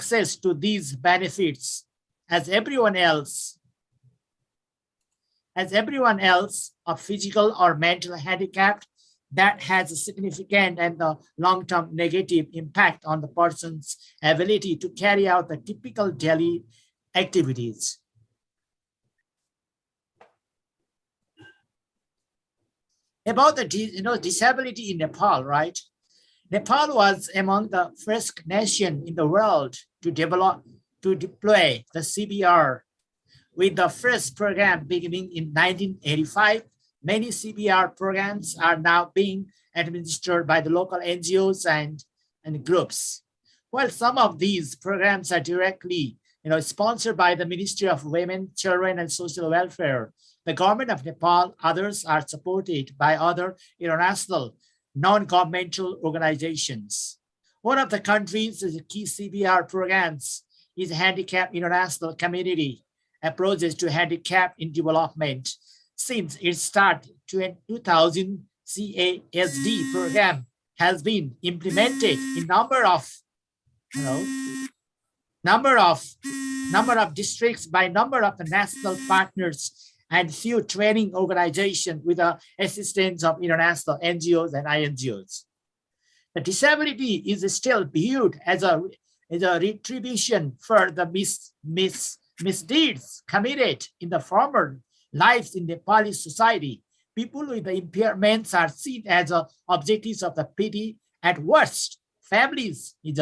access to these benefits as everyone else of physical or mental handicap, that has a significant and a long-term negative impact on the person's ability to carry out the typical daily activities. About the disability in Nepal, right? Nepal was among the first nation in the world to deploy the CBR. With the first program beginning in 1985, many CBR programs are now being administered by the local NGOs and groups. While some of these programs are directly sponsored by the Ministry of Women, Children, and Social Welfare, the government of Nepal, others are supported by other international non-governmental organizations. One of the country's key CBR programs is Handicap International Community Approaches to Handicap in Development. Since its start, 2000 CASD program has been implemented in number of districts by number of the national partners and few training organizations with the assistance of international NGOs and INGOs. The disability is still viewed as a retribution for the misdeeds committed in the former lives in Nepali society. People with the impairments are seen as objectives of the pity. At worst, families is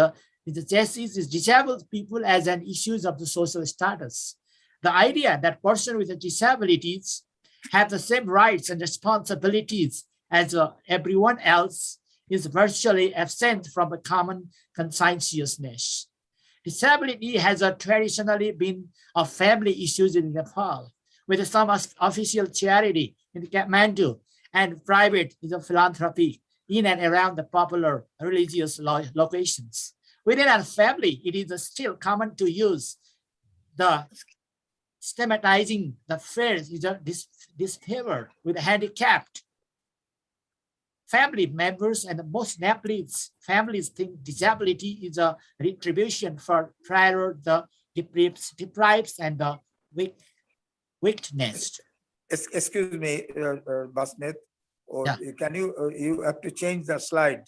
disabled people as an issue of the social status. The idea that persons with disabilities have the same rights and responsibilities as everyone else is virtually absent from a common conscientiousness. Disability has traditionally been a family issue in Nepal, with some official charity in Kathmandu and private philanthropy in and around the popular religious locations. Within a family, it is still common to use the stigmatizing the fears disfavor with handicapped family members, and most Nepalese families think disability is a retribution for prior the deprived and the weakness. Excuse me, Basnet, or yeah. Can you have to change the slide?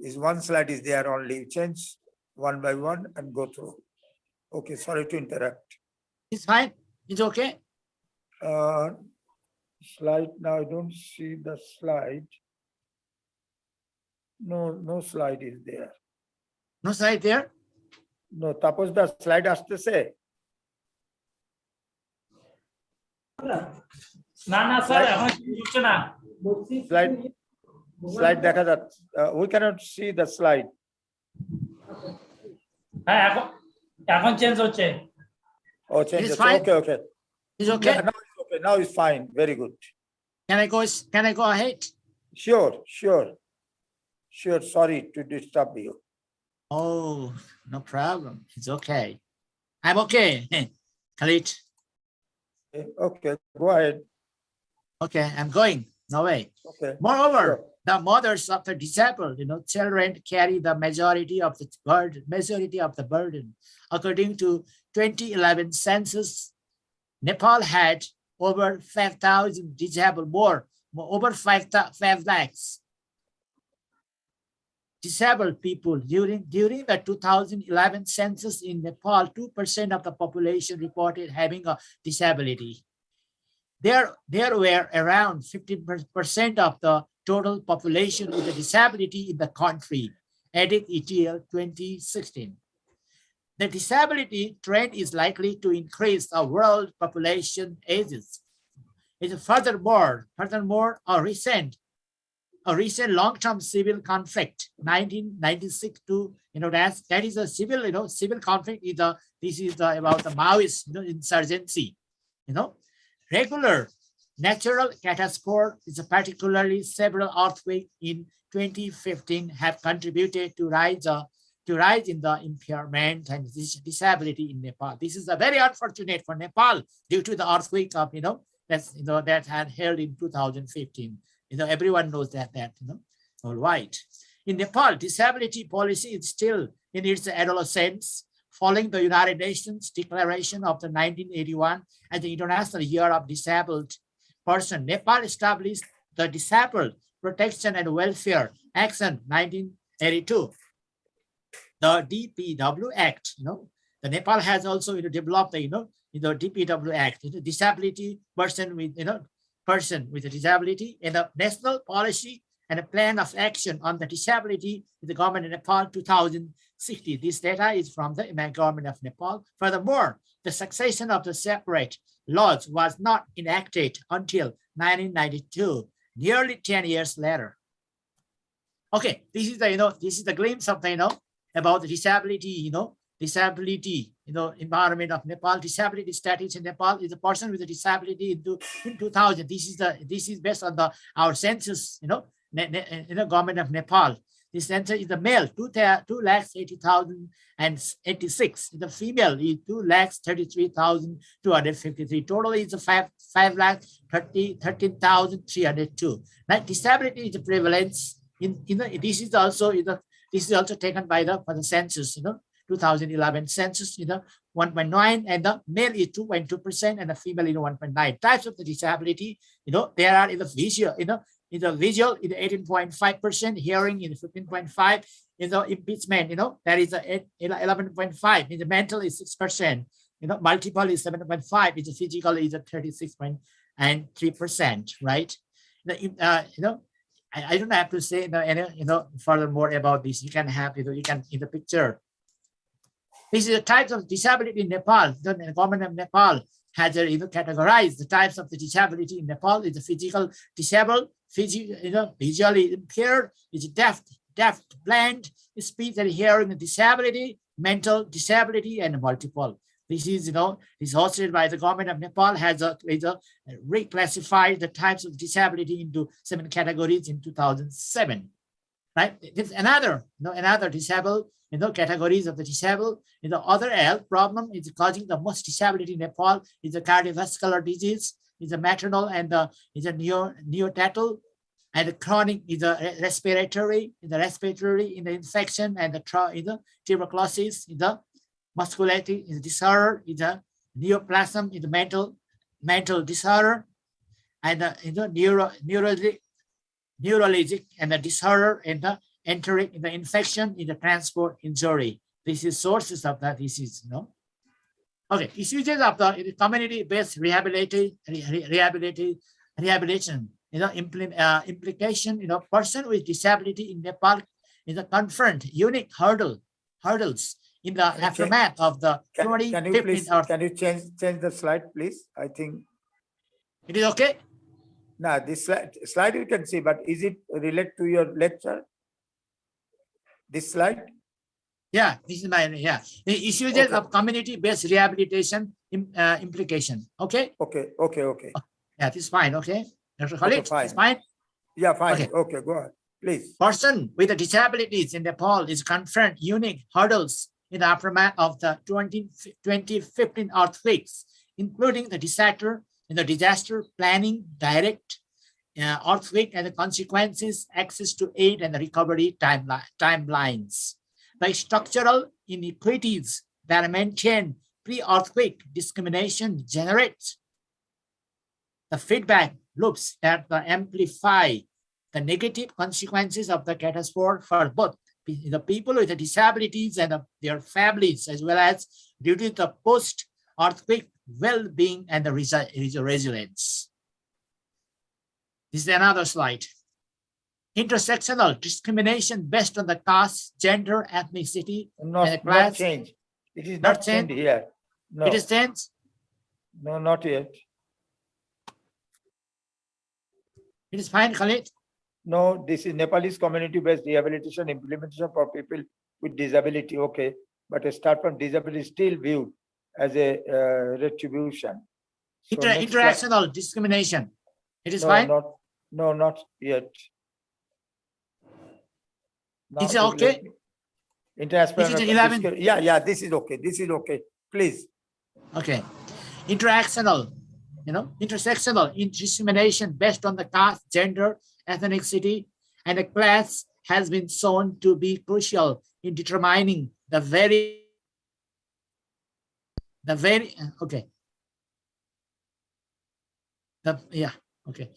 Is one slide is there only? Change one by one and go through. Okay, sorry to interrupt. It's fine. It's okay. Slide now. I don't see the slide. No slide is there. No slide there? No, tapos the slide has to say. Slide dekha jacche. We cannot see the slide. Change oh, change it. Fine. Okay. It's okay. Yeah, now it's okay. Now it's fine. Very good. Can I go ahead? Sure. Sorry to disturb you. Oh, no problem. It's okay. I'm okay. Khalid. Okay, go ahead. Okay, I'm going. No way. Okay. Moreover, sure. The mothers of the disabled, children carry the majority of the burden. According to 2011 census, Nepal had over 5,000 disabled, over 5 lakhs disabled people. During the 2011 census in Nepal, 2% of the population reported having a disability. There were around 15% of the total population with a disability in the country, added ETL 2016. The disability trend is likely to increase as world population ages. Furthermore, a recent long-term civil conflict, 1996 to that is a civil conflict. This is about the Maoist insurgency. Regular natural catastrophe is particularly several earthquakes in 2015 have contributed to rise in the impairment and disability in Nepal. This is a very unfortunate for Nepal due to the earthquake of that had held in 2015. Everyone knows that all right. In Nepal, disability policy is still in its adolescence, following the United Nations declaration of the 1981 as the International Year of Disabled Person, Nepal established the Disabled Protection and Welfare Action 1982, the DPW Act. The Nepal has also developed the DPW Act, disability person with person with a disability, and a national policy and a plan of action on the disability in the government of Nepal 2060. This data is from the government of Nepal. Furthermore, the succession of the separate laws was not enacted until 1992, nearly 10 years later. Okay, this is the glimpse of the about the disability, disability, environment of Nepal. Disability status in Nepal is a person with a disability in 2000. This is based on our census, government of Nepal. The census is the male 2,80,086. The female is 2,33,253. Total is 5,13,302. Now, disability is the prevalence this is also taken by for the census, 2011 census, 1.9, and the male is 2.2%, and the female is 1.9. Types of the disability, there are in the visual, in the visual, in the 18.5%, hearing in the 15.5, in the impeachment, that is 11.5. In the mental is 6%, multiple is 7.5. In the physical is 36.3%, right? I don't have to say furthermore about this. You can have you can in the picture. This is the types of disability in Nepal. The government of Nepal has categorized the types of the disability in Nepal. Is the physical disabled, visually impaired, is deaf, blind, speech and hearing disability, mental disability, and multiple. This is, is hosted by the government of Nepal, has reclassified the types of disability into 7 categories in 2007. Right? There's another disabled, categories of the disabled. The other health problem is causing the most disability in Nepal is the cardiovascular disease, is the maternal and is a neonatal, and the chronic is the respiratory, in the infection, and the tuberculosis, in the muscularity is disorder, is a neoplasm, is a mental disorder, and neurologic and the disorder, and the enteric in the infection, in the transport injury. This is sources of that disease. Okay, issues of the community-based rehabilitation. Implication. Person with disability in Nepal is a confront unique hurdles in the aftermath of the 2015. Can you change the slide, please? I think it is okay. No, this slide you can see, but is it related to your lecture? This slide? Yeah, this is my the issues of community-based rehabilitation implication. Okay. Okay. Yeah, this is fine. Okay, Dr. Khalid, it's fine. Yeah, fine. Okay, go ahead, please. Person with the disabilities in Nepal is confront unique hurdles in the aftermath of the 2015 earthquakes, including the disaster planning, direct earthquake and the consequences, access to aid and the recovery timelines. The structural inequities that maintain pre-earthquake discrimination generates the feedback loops that amplify the negative consequences of the catastrophe for both the people with the disabilities and their families, as well as due to the post-earthquake well-being and the resilience. This is another slide. Intersectional discrimination based on the caste, gender, ethnicity, and class. Not change. It is not changed here. No. It is changed? No, not yet. It is fine, Khalid? No, this is Nepalese community-based rehabilitation implementation for people with disability. Okay, but a start from disability still viewed as a retribution. So interactional discrimination. It is fine? Not yet. Is it okay? Interaction. Yeah, this is okay. This is okay. Please. Okay. Intersectional discrimination based on the caste, gender, ethnicity, and the class has been shown to be crucial in determining the very The very, okay. Okay.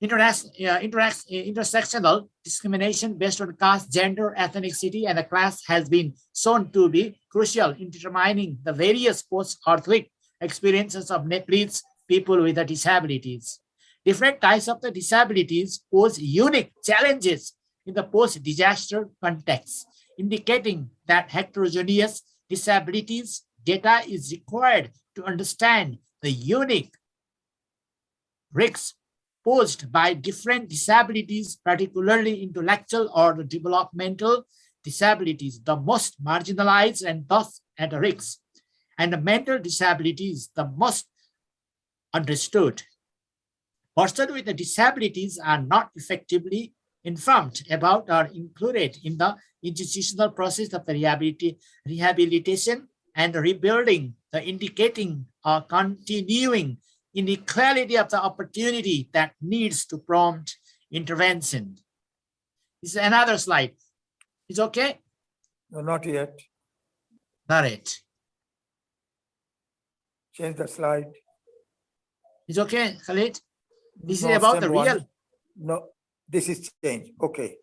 Intersectional discrimination based on caste, gender, ethnicity, and the class has been shown to be crucial in determining the various post-earthquake experiences of Nepalese people with disabilities. Different types of the disabilities pose unique challenges in the post-disaster context, indicating that heterogeneous disabilities data is required to understand the unique risks posed by different disabilities, particularly intellectual or developmental disabilities, the most marginalized and thus at risk, and the mental disabilities, the most understood. Persons with the disabilities are not effectively informed about or included in the institutional process of the rehabilitation and rebuilding, the indicating or continuing inequality of the opportunity that needs to prompt intervention. This is another slide. Is okay? No, not yet. Not it. Change the slide. Is okay, Khalid? This No, is about same the one. real. No, this is change. Okay.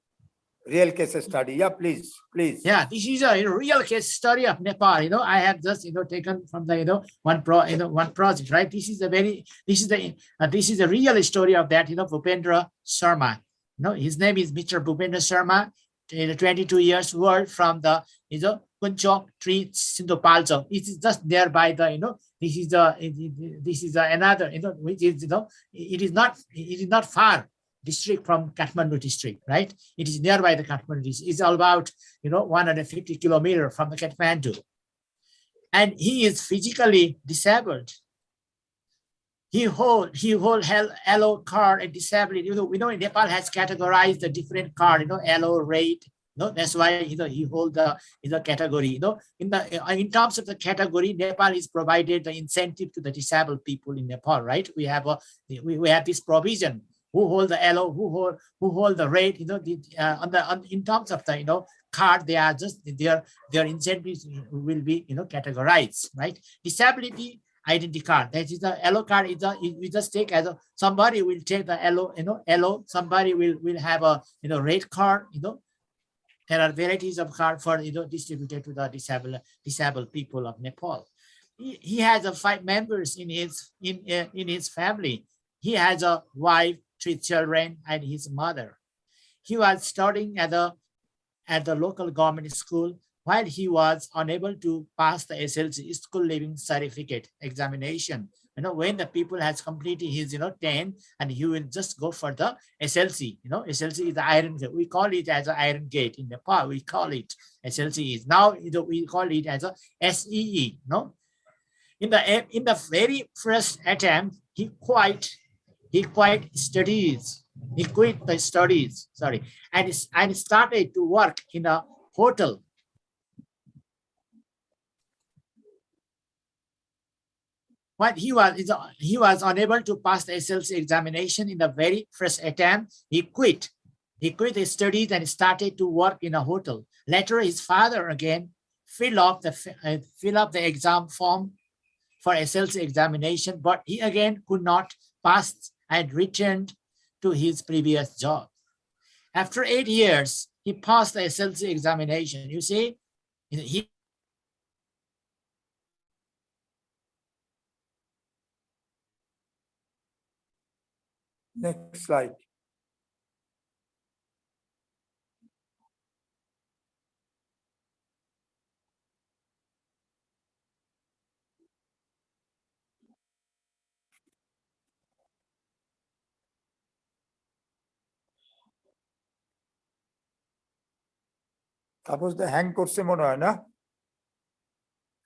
Real case study. Yeah, please, please. Yeah, this is a real case study of Nepal. I have just taken from the one project, right? This is a real story of that. Bhupendra Sharma. His name is Mr. Bhupendra Sharma. 22 years old from the Kunchok tree Sindopalcho. It is just nearby the this is another which is it is not far district from Kathmandu district, right? It is nearby the Kathmandu district. It's about 150 kilometers from the Kathmandu, and he is physically disabled. He hold yellow card and disability. We know Nepal has categorized the different card, yellow, red. That's why he hold the category. In terms of the category, Nepal is provided the incentive to the disabled people in Nepal, right? We have this provision. Who hold the yellow? Who hold the red? In terms of the card, they are just their incentives will be categorized, right? Disability identity card. That is the yellow card. We just take as somebody will take the yellow. Somebody will have a red card. There are varieties of card for distributed to the disabled people of Nepal. He has 5 members in his family. He has a wife, 3 children, and his mother. He was studying at the local government school while he was unable to pass the SLC school living certificate examination. When the people has completed his 10, and he will just go for the SLC. SLC is the iron gate. We call it as an iron gate in Nepal. We call it SLC is now we call it as a SEE. In the very first attempt, he quit studies. He quit the studies, and started to work in a hotel. But he was unable to pass the SLC examination in the very first attempt. He quit his studies and started to work in a hotel. Later, his father again fill up the exam form for SLC examination, but he again could not pass and returned to his previous job. After 8 years, he passed the SLC examination. You see, he next slide. Tapas দা hang করছে মনে হয় না?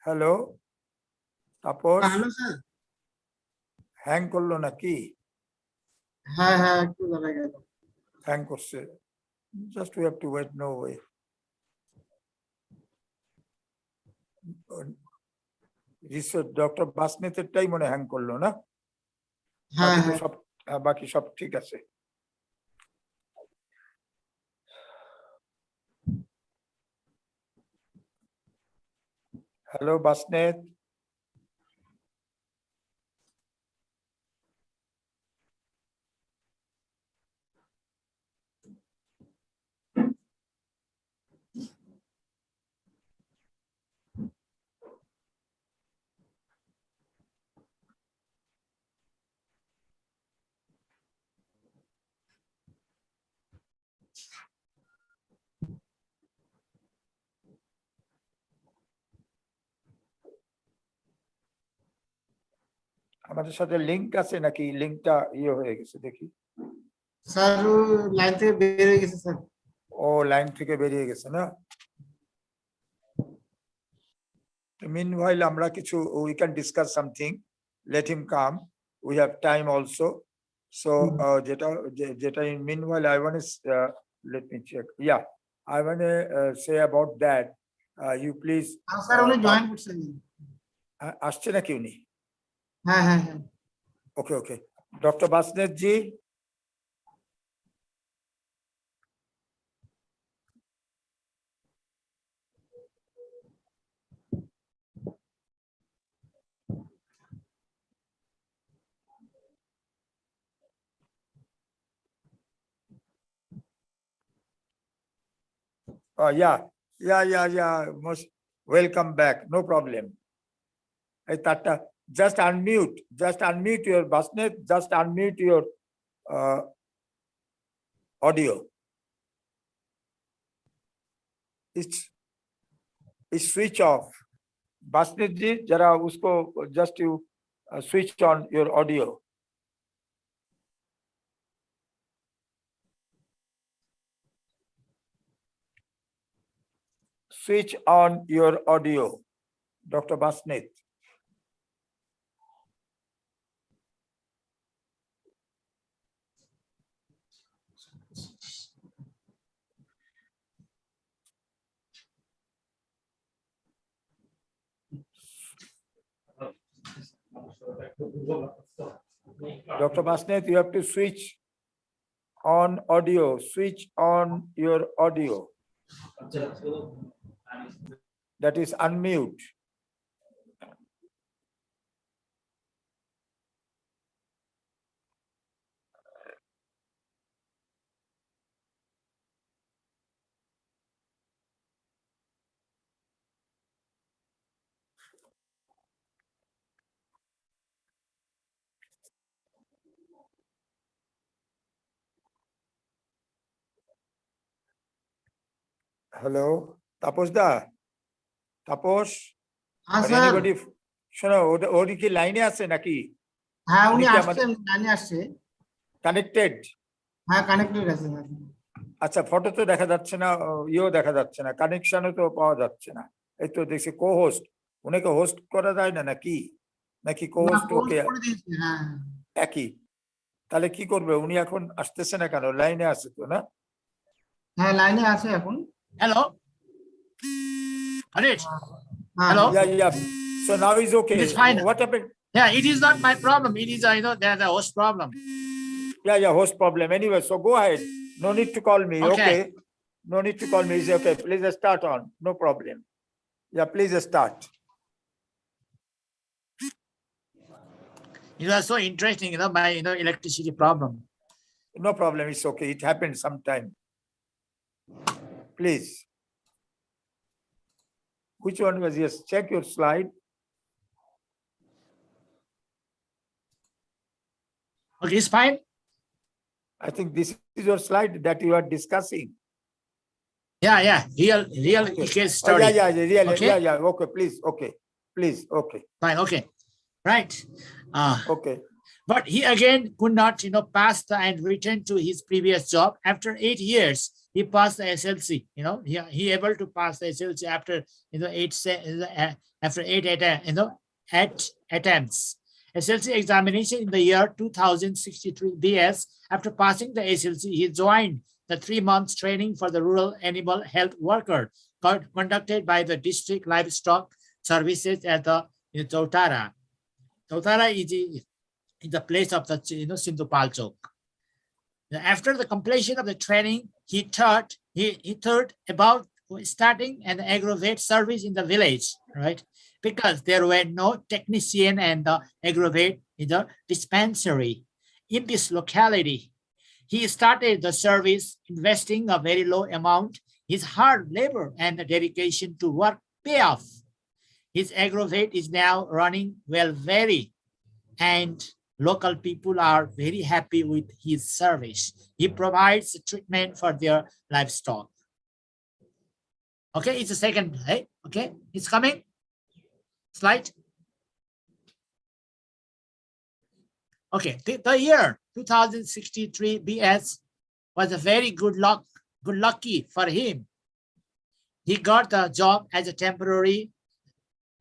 Hello Tapas, hello sir. Hang করলো নাকি? হ্যাঁ একটু দাঁড়ায় গেল। হ্যাং করছে। Just we have to wait, no way. Research doctor বাসনেতেরটাই মনে হ্যাং করলো না? বাকি সব ঠিক আছে। হ্যালো বাসনেত। আমাদের সাথে লিংক আছে নাকি লিংকটা ইয়ে হয়ে গেছে দেখি স্যার লাইন থেকে বের হয়ে গেছে স্যার ও লাইন থেকে বেরিয়ে গেছে না meanwhile আমরা কিছু we can discuss something let him come we have time also so যেটা in meanwhile I want to let me check yeah I want to say about that you please sir উনি join করছেন আসছে নাকি উনি হ্যাঁ হ্যাঁ হ্যাঁ okay okay Dr. Basnet ji yeah. Most welcome back. No problem. Just unmute your Basnet. Just unmute your audio. It's switch off. Basnet ji, जरा उसको just you switch on your audio. Switch on your audio, Dr. Basnet. Dr. Basnet, you have to switch on audio. Switch on your audio. That is unmute. Hello, Taposh da. Taposh. হ্যাঁ Or sir anybody? শোনো ওর কি লাইনে আছে নাকি হ্যাঁ উনি উনি কি আসছেন লাইনে আসছে কানেক্টেড হ্যাঁ কানেক্টেড আছে স্যার আচ্ছা ফটো তো দেখা যাচ্ছে না ইও দেখা যাচ্ছে না কানেকশনও তো পাওয়া যাচ্ছে না এই তো দেখছি কো হোস্ট উনাকে হোস্ট করা যায় না নাকি নাকি কো না হোস্ট কোর্স ওকে করে দিয়েছে হ্যাঁ একই তাহলে কি করবে উনি এখন আসতেছে না কেন লাইনে আছে তো না হ্যাঁ লাইনে আছে এখন Hello. Harish. হ্যাঁ Hello. yeah so now is okay It is fine. what happened Yeah, it is not my problem. It is, there's a host problem. yeah host problem anyway so go ahead no need to call me Okay. okay no need to call me it's okay please start on no problem yeah please start It was so interesting, my, electricity problem. no problem it's okay it happened sometime please which one was yes check your slide Okay, it's fine. I think this is your slide that you are discussing Yeah. Real okay. case Oh, study. really Okay. yeah okay please okay Fine. Okay. Right. okay But he again could not, pass and return to his previous job. After 8 years, he passed the SLC. He able to pass the SLC after after eight attempts. SLC examination in the year 2063 BS. After passing the SLC, he joined the 3 months training for the rural animal health worker conducted by the district livestock services at the Tautara. Tautara is in the place of the Sindhu Palchok. After the completion of the training, he thought about starting an aggravate service in the village, right? Because there were no technician and the aggravate in the dispensary in this locality. He started the service investing a very low amount. His hard labor and the dedication to work pay off. His aggravate is now running well, and local people are very happy with his service. He provides treatment for their livestock. Okay, it's a second, right? Okay, it's coming. Slide. Okay, the year 2063 BS was a very good lucky for him. He got the job as a temporary,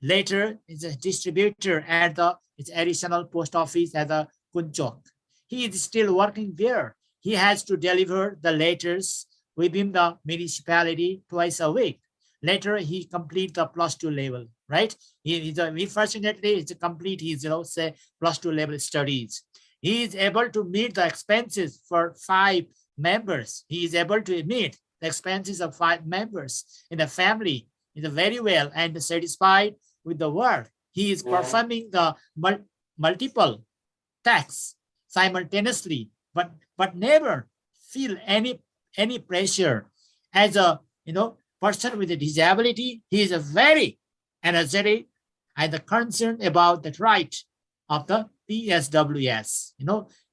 later is a distributor at the additional post office at the Kunchok. He is still working there. He has to deliver the letters within the municipality twice a week. Later, he complete the +2 level, right? He fortunately is complete his, say +2 level studies. He is able to meet the expenses for 5 members. He is able to meet the expenses of 5 members in the family. Is very well and satisfied with the work. He is performing the multiple tasks simultaneously, but never feel any pressure. As a person with a disability, he is a very energetic and concerned about the right of the PSWS.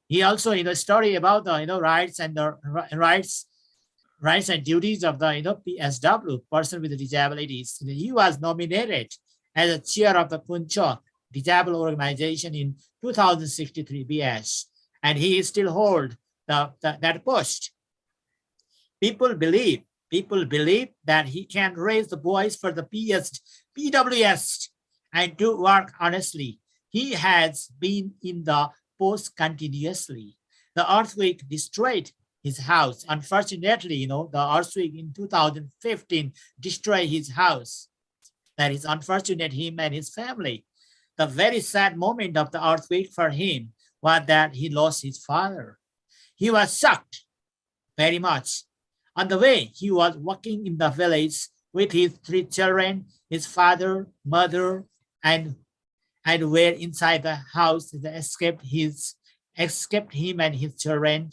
He also story about the rights and the rights and duties of the PSW, person with disabilities. He was nominated as a chair of the Kunchok Disabled Organization in 2063 BS, and he still holds that post. People believe that he can raise the voice for the PWS and do work honestly. He has been in the post continuously. The earthquake destroyed his house. Unfortunately, the earthquake in 2015 destroyed his house. That is unfortunate, him and his family. The very sad moment of the earthquake for him was that he lost his father. He was shocked very much. On the way, he was walking in the village with his 3 children, his father, mother, and were inside the house that escaped him and his children.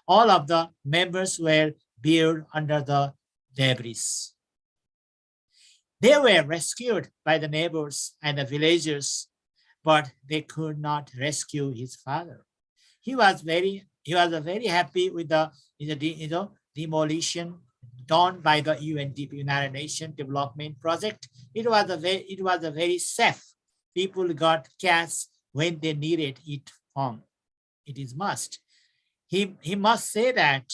All of the members were buried under the debris. They were rescued by the neighbors and the villagers, but they could not rescue his father. He was very happy with the demolition done by the UNDP, United Nations Development Project. It was a very safe. People got cash when they needed it from. It is must. He must say that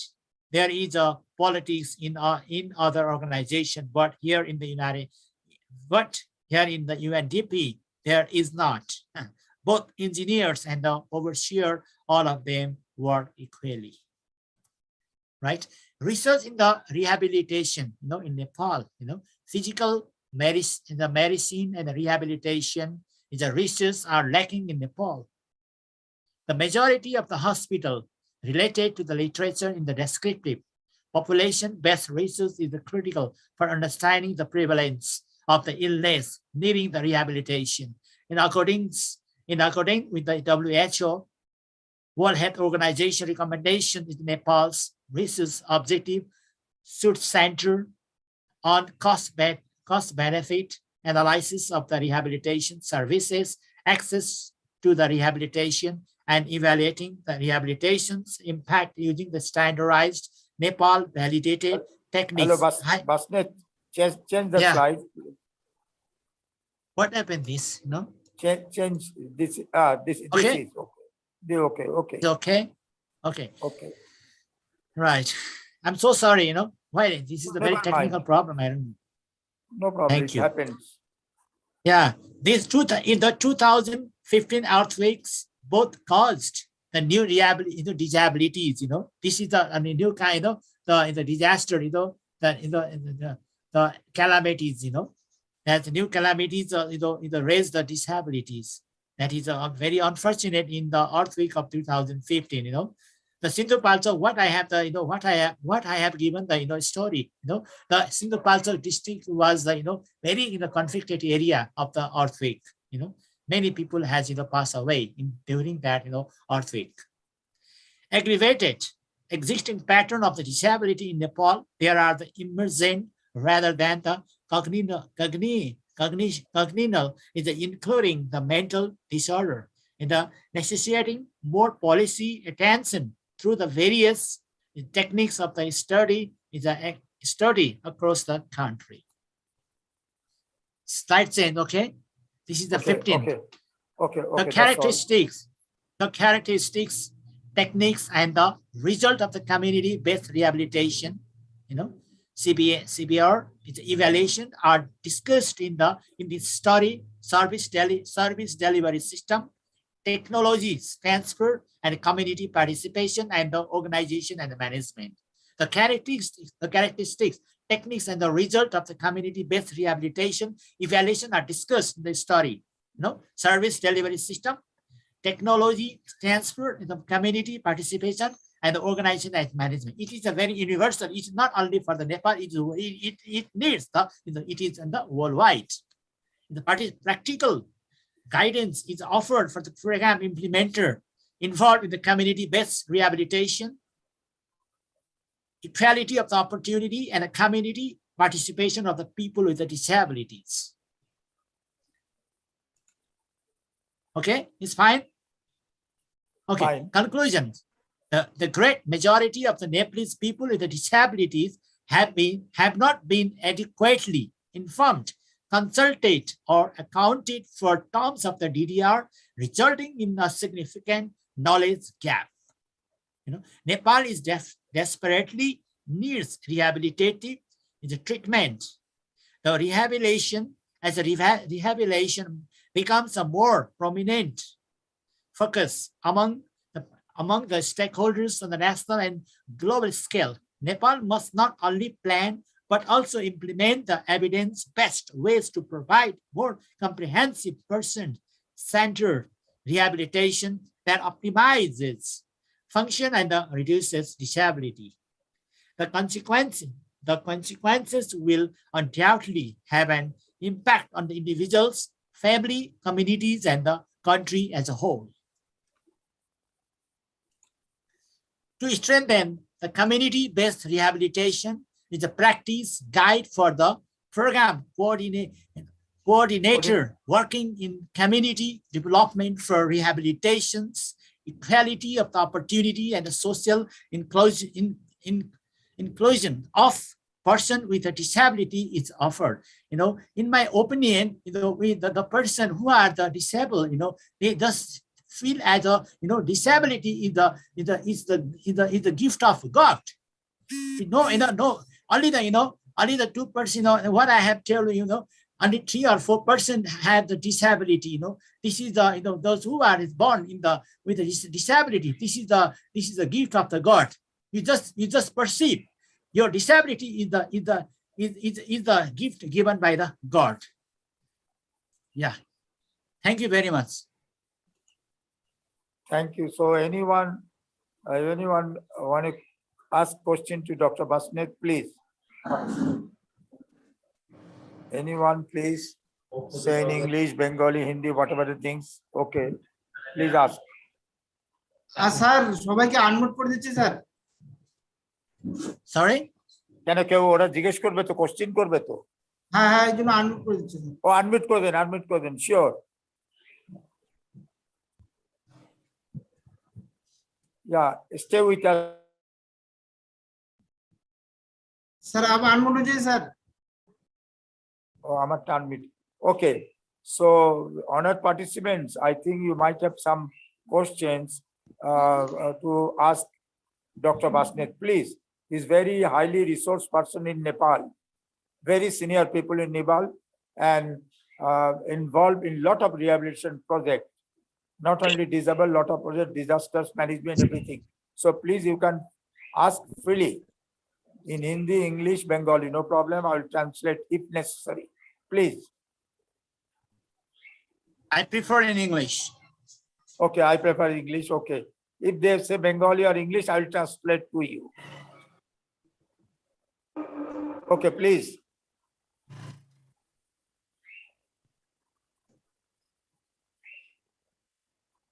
there is a politics in other organizations, but here in the UNDP there is not. Both engineers and the overseer, all of them work equally. Right? Research in the rehabilitation, in Nepal, physical medicine, the medicine and the rehabilitation, the research are lacking in Nepal. The majority of the hospital related to the literature in the descriptive population-based research is critical for understanding the prevalence of the illness needing the rehabilitation. In accordance with the WHO, World Health Organization recommendation in Nepal's research objective should center on cost-benefit analysis of the rehabilitation services, access to the rehabilitation, and evaluating the rehabilitation's impact using the standardized Nepal validated techniques. Hello, Basnet, change the slide. What happened this, Change this, this okay. Is okay. Okay. Right. I'm so sorry, why this is a very technical problem. I don't know. No problem. Thank it happens. Yeah, in the 2015 earthquakes both caused the new disabilities. This is a new kind of the disaster. The calamities. That new calamities. Raise the disabilities. That is very unfortunate in the earthquake of 2015. The Sindhu Palchar, what I have given the story. The Sindhu Palchar district was very conflicted area of the earthquake. Many people has passed away during that earthquake. Aggravated existing pattern of the disability in Nepal, there are the emergent rather than the cognitional is including the mental disorder and the necessitating more policy attention through the various techniques of the study across the country. Slide 10, okay? This is the 15. Okay. The characteristics the characteristics, techniques, and the result of the community-based rehabilitation, CBR, its evaluation are discussed in the study, service delivery system, technologies transfer, and community participation, and the organization and the management. The characteristics, techniques, and the result of the community-based rehabilitation evaluation are discussed in the study. Service delivery system, technology transfer, the community participation, and the organization and management. It is a very universal. It's not only for the Nepal. It needs it is in the worldwide. The practical guidance is offered for the program implementer involved in the community-based rehabilitation, equality of the opportunity, and a community participation of the people with the disabilities. Okay, it's fine. Okay, fine. Conclusion. The great majority of the Nepalese people with the disabilities have not been adequately informed, consulted, or accounted for terms of the DDR, resulting in a significant knowledge gap. Nepal is desperately needs rehabilitative treatment. The rehabilitation becomes a more prominent focus among the stakeholders on the national and global scale. Nepal must not only plan but also implement the evidence-based ways to provide more comprehensive person-centered rehabilitation that optimizes function and reduces disability. The consequences will undoubtedly have an impact on the individuals, family, communities, and the country as a whole. To strengthen the community-based rehabilitation is a practice guide for the program coordinator working in community development for rehabilitations, equality of the opportunity, and the social inclusion of person with a disability is offered. In my opinion, with the person who are the disabled, they just feel as a disability is the gift of God. Only the 2%. What I have told you, only 3 or 4% have the disability. This is the those who are born with a disability. This is the gift of the God. You just perceive your disability is the gift given by the God. Yeah. Thank you very much. Thank you. So anyone want to ask question to Dr. Basnet, please? Anyone, please say in English, Bengali, Hindi, whatever the things. Okay, please ask. Sir সবাইকে unmute করে দিচ্ছি sir. Sorry? কেন কেউ ওরা জিজ্ঞেস করবে তো, question করবে তো? হ্যাঁ এই জন্য আনমিউট করে দিচ্ছি। ও আনমিউট করে দেন, sure. Yeah, stay with us. Sir, आप unmute हो जाइए sir. Oh, I'm not unmute. Okay, so honored participants, I think you might have some questions to ask Dr. Basnet, please. He's very highly resourced person in Nepal, very senior people in Nepal, and involved in lot of rehabilitation projects. Not only disabled, lot of projects, disasters management, everything. So please, you can ask freely in Hindi, English, Bengali, no problem. I will translate if necessary. Please. I prefer in English. Okay, I prefer English. Okay. If they say Bengali or English, I will translate to you. Okay, please.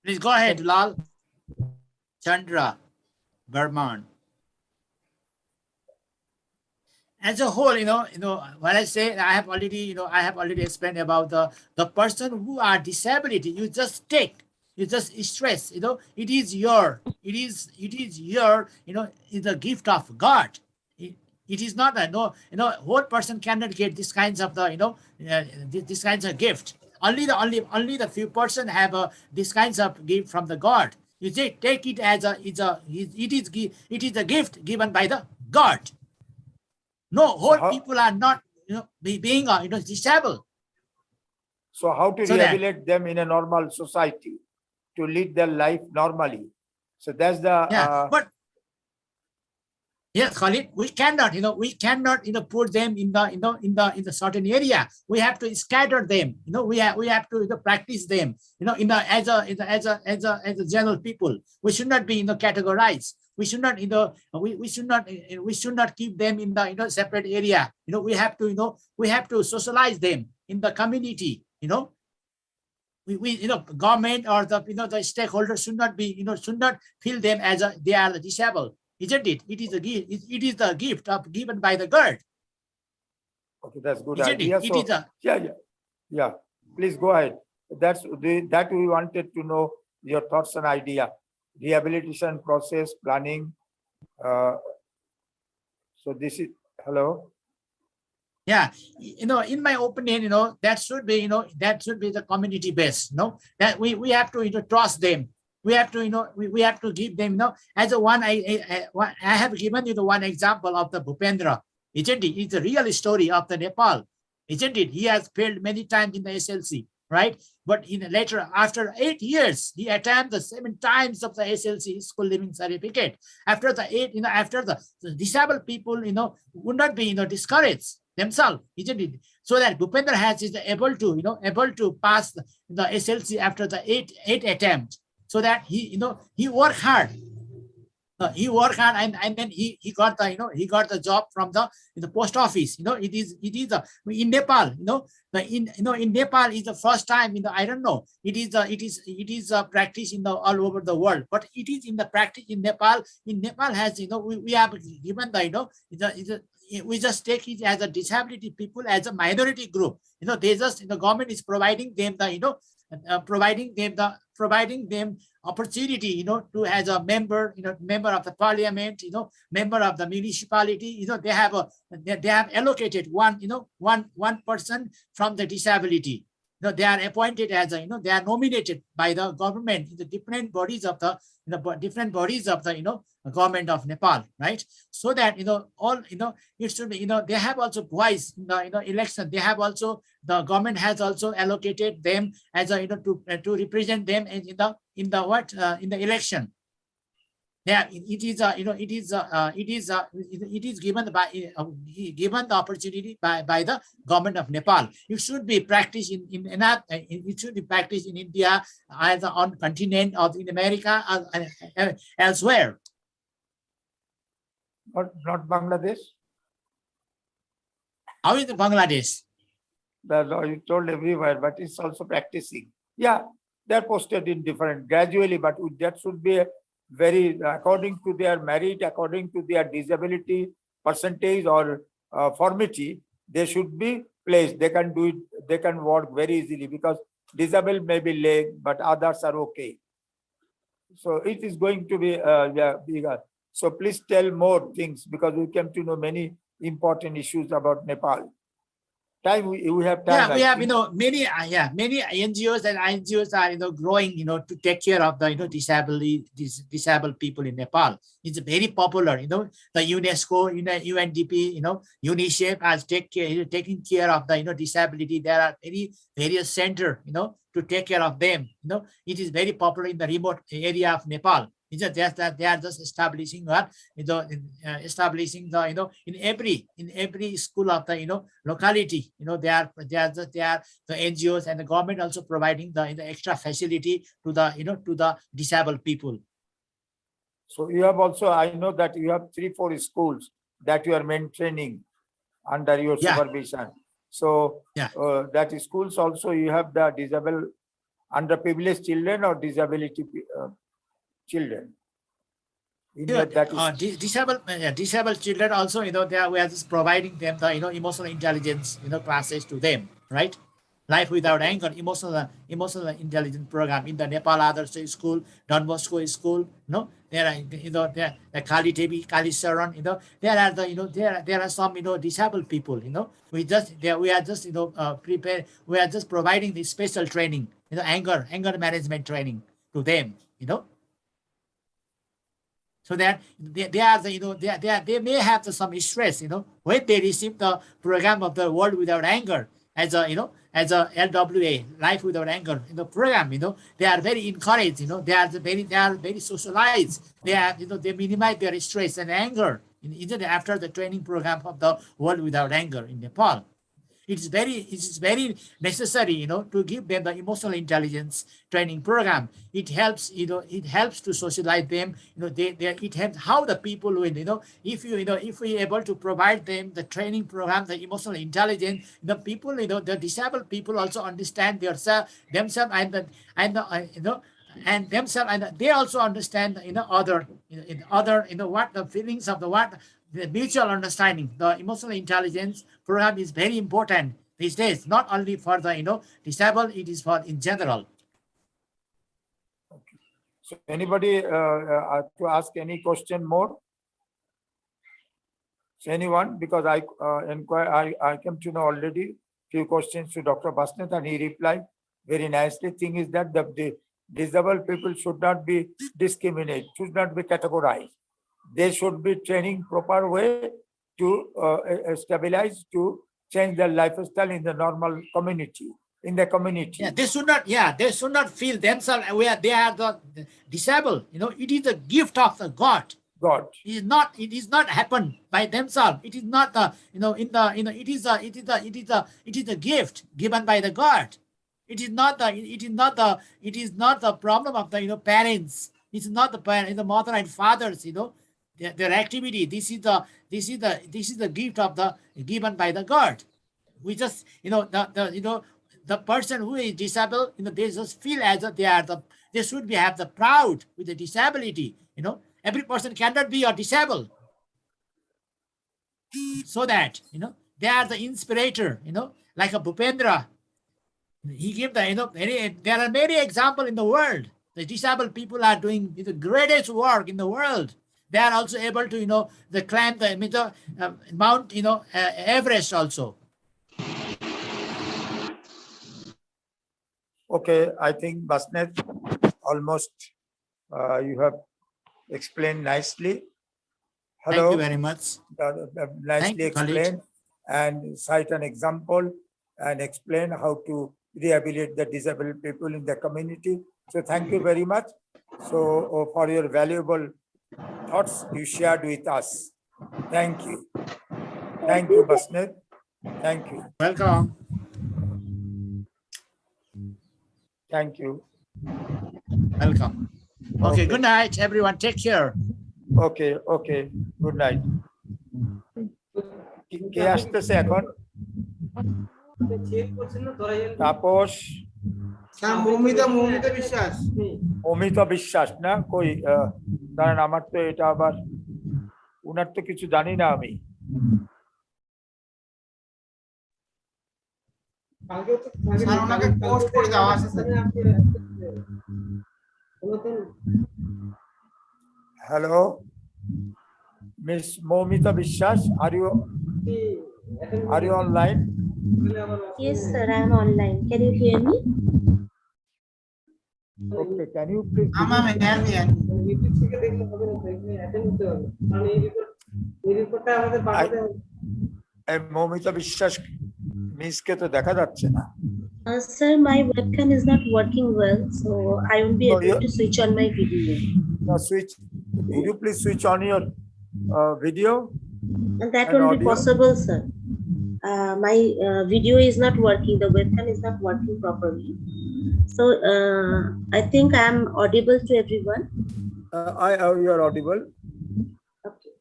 Please go ahead, Lal. Chandra Burman. As a whole, when I say I have already explained about the person who are disability. You just stress. It is the gift of God. It is not whole person cannot get this kinds of this kinds of gift. only the few person have these kinds of gift from the God. You say take it as it is a gift given by the God. No, whole people are not being disabled. So how to So that- rehabilitate them in a normal society to lead their life normally? So that's the but yes, Khalid, we cannot put them in the certain area. We have to scatter them. We have to practice them. As a general people, we should not be categorized. We should not we should not keep them in the separate area. We have to socialize them in the community. We government or the the stakeholders should not feel them as they are disabled. Isn't it? It is a gift. It is the gift given by the God. Okay, that's good Isn't idea. it? So, It is a yeah. Please go ahead. That we wanted to know your thoughts and idea. Rehabilitation process planning. So this is hello. yeah. In my opinion, that should be the community based. That we have to trust them. We have to we have to give them as a one. I have given you the one example of the Bhupendra. Isn't it? It's a real story of the Nepal. Isn't it? He has failed many times in the SLC, right? But later, after 8 years, he attempted the 7 times of the SLC school living certificate. After the 8, after the disabled people, would not be discouraged themselves, isn't it? So that Bhupendra is able to pass the SLC after the 8 attempt. So that he worked hard. He worked hard and then he got the job from the post office. It is in Nepal. In Nepal is the first time. I don't know. It is a practice all over the world, but it is in the practice in Nepal. In Nepal has we have given we just take it as a disability people as a minority group. They just the government is providing them providing them opportunity, to as a member of the parliament, member of the municipality. They have allocated one person from the disability. They are appointed as they are nominated by the government in the different bodies of the different bodies of the government of Nepal, right? So that all it should be they have also voice in the election. They have also the government has also allocated them as a to represent them in the election. Yeah, it is given given the opportunity by the government of Nepal. It should be practiced it should be practiced in India, either on continent or in America or elsewhere. Not Bangladesh. How is the Bangladesh? The law you told everywhere, but it's also practicing. Yeah, they're posted in different gradually, but that should be very according to their merit, according to their disability percentage or formity, they should be placed. They can do it, they can work very easily because disabled may be leg, but others are okay. So it is going to be bigger. So please tell more things because we came to know many important issues about Nepal. We have time. Yeah, we have many many NGOs and INGOs are growing to take care of the disabled people in Nepal. It's very popular. The UNESCO, UNDP, UNICEF has taking care of the disability. There are various centers to take care of them. It is very popular in the remote area of Nepal. It's just that they are just establishing establishing the in every school of the locality. They are the NGOs and the government also providing the extra facility to the disabled people. So you have also, I know that you have 3-4 schools that you are maintaining under your supervision. So that schools also you have the disabled, underprivileged children or disability children. Disabled children also we are just providing them the emotional intelligence classes to them, right? Life Without Anger, emotional intelligence program in the Nepal Adarsh School, Don Bosco School. No, there are there the Kali Devi, Kali Saran. There are there are some disabled people. We are just prepare. We are just providing this special training. Anger management training to them. So that they are they may have some stress, when they receive the program of the World Without Anger as a as a LWA, Life Without Anger program. They are very encouraged. They are very socialized. They minimize their stress and anger after the training program of the World Without Anger in Nepal. It is very necessary, to give them the emotional intelligence training program. It helps, it helps to socialize them. It helps how the people will, if we able to provide them the training program, the emotional intelligence, the people, the disabled people also understand themselves and themselves, and they also understand other what the feelings of the mutual understanding. The emotional intelligence program is very important these days, not only for the disabled, it is for in general. Okay. So anybody to ask any question more? So anyone, because I came to know already few questions to Dr. Basnet and he replied very nicely. Thing is that the disabled people should not be discriminated, should not be categorized. They should be training proper way to stabilize, to change their lifestyle in the normal community, in the community. Yeah, they should not feel themselves where they are the disabled. It is a gift of the God. It is not happen by themselves. It is not it is a gift given by the God. It is not the problem of the parents. It's not the mother and fathers, their activity. This is the gift of the given by the God. We just the person who is disabled, they just feel as if they should have the proud with the disability. Every person cannot be a disabled. So that they are the inspirator, like a Bhupendra. He gave there are many examples in the world. The disabled people are doing the greatest work in the world. They are also able to they climb the Mount Everest also. Okay, I think Basnet, almost you have explained nicely. Hello. Thank you very much. Nicely explained and cite an example and explain how to rehabilitate the disabled people in the community. So thank you very much. So for your valuable thoughts you shared with us. Thank you. Thank you, Basnet. Thank you. Welcome. Thank you. Welcome. Okay, good night, everyone. Take care. Okay, good night. কে আসতেছে এখন? তাপস, অমিতা বিশ্বাস না কই? কারণ আমার তো এটা আবার উনার তো কিছু জানি না আমি। Hello, Miss Momita Vishwas, are you online? Yes, sir, I am online. Can you hear me? Okay, can you please? Momita Vishwas Miss কে তো দেখা যাচ্ছে না। Sir, my webcam is not working well, so I won't be able to switch on my video. No, switch. Would you please switch on your video? And that won't be possible, sir. My video is not working. The webcam is not working properly. So I think I am audible to everyone. You are audible. Okay.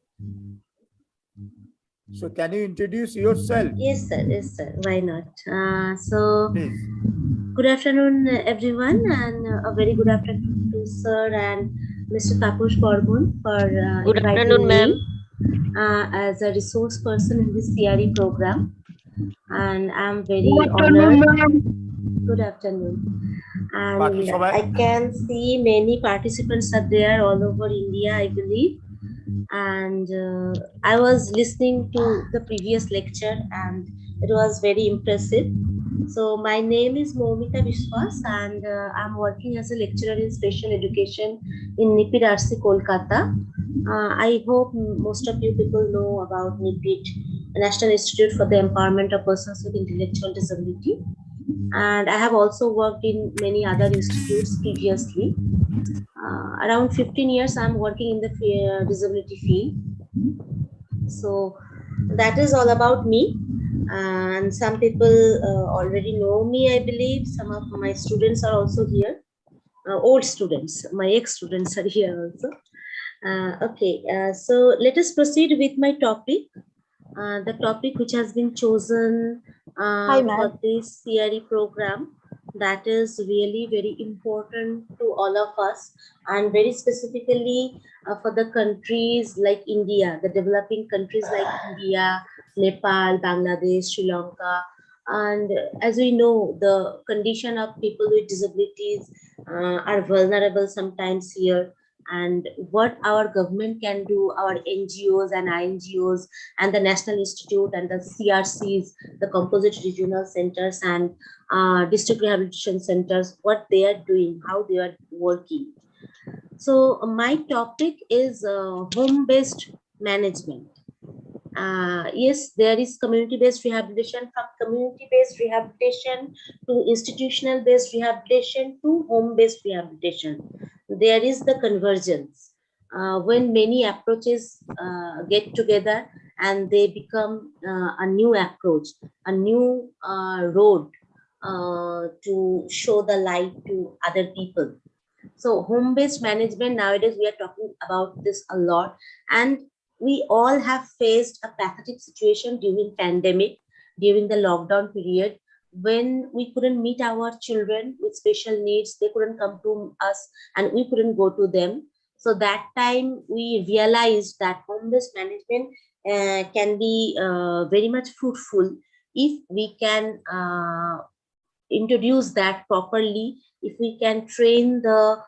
So can you introduce yourself? Yes, sir. Yes, sir. Why not? So Please. good afternoon, everyone, and a very good afternoon to sir and Mr. Taposh Borbon for Good afternoon, ma'am. as a resource person in this CRE program. and I'm very honored. Good afternoon. বাকি And সবাই I can see many participants are there all over India, I believe. And I was listening to the previous lecture and it was very impressive. So my name is Momita Vishwas and I'm working as a lecturer in special education in NIPID RC Kolkata. I hope most of you people know about NIPID, National Institute for the Empowerment of Persons with Intellectual Disability. And I have also worked in many other institutes previously. Around 15 years I'm working in the disability field. So that is all about me. And some people already know me, I believe. Some of my students are also here. Old students, my ex-students are here also. Okay, so let us proceed with my topic. The topic which has been chosen for this CRE program, that is really very important to all of us, and very specifically for the countries like India, the developing countries like India, Nepal, Bangladesh, Sri Lanka. And as we know, the condition of people with disabilities are vulnerable sometimes here. And what our government can do, our NGOs and INGOs and the National Institute and the CRCs, the Composite Regional Centers and District Rehabilitation Centers, what they are doing, how they are working. So my topic is home-based management. Yes, there is community-based rehabilitation, from community-based rehabilitation to institutional-based rehabilitation to home-based rehabilitation. There is the convergence when many approaches get together and they become a new approach, a new road to show the light to other people. So home-based management, nowadays we are talking about this a lot, and we all have faced a pathetic situation during pandemic, during the lockdown period, when we couldn't meet our children with special needs. They couldn't come to us and we couldn't go to them. So that time we realized that home-based management can be very much fruitful if we can introduce that properly, if we can train the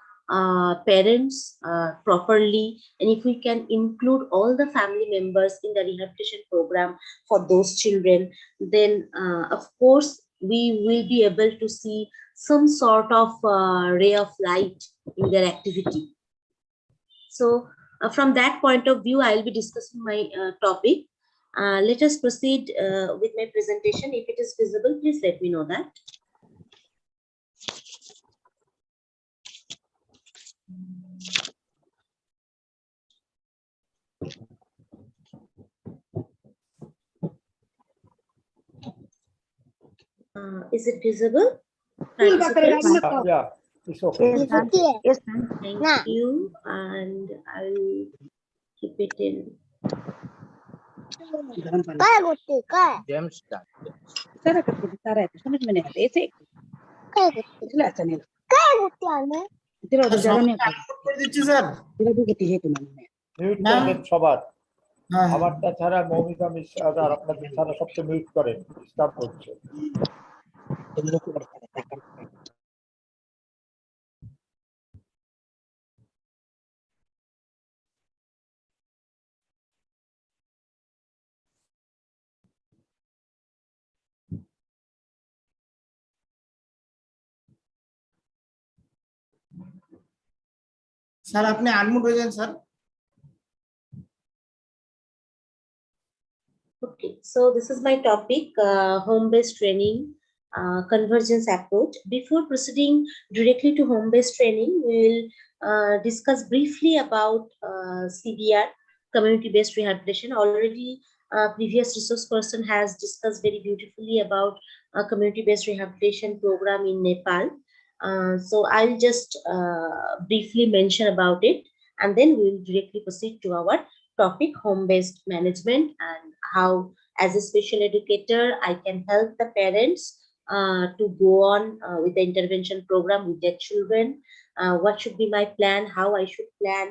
parents properly, and if we can include all the family members in the rehabilitation program for those children, then of course we will be able to see some sort of ray of light in their activity. So from that point of view, I'll be discussing my topic. Let us proceed with my presentation. If it is visible, please let me know that. Is it visible? Participants? yeah, it's okay. Yes, Thank you, and I'll keep it in. Mute করবেন সবার, আমারটা ছাড়া মৌমিতা মিশ্র আর আপনাদের ছাড়া সবকে mute করেন, disturb হচ্ছে। Sir আপনি আনমিউট হয়ে যান sir. Okay, so this is my topic, home-based training, convergence approach. Before proceeding directly to home-based training, we will discuss briefly about CBR, community-based rehabilitation. Already, previous resource person has discussed very beautifully about a community-based rehabilitation program in Nepal. So I'll just briefly mention about it, and then we'll directly proceed to our topic, home-based management, and how as a special educator I can help the parents to go on with the intervention program with their children. What should be my plan, how I should plan,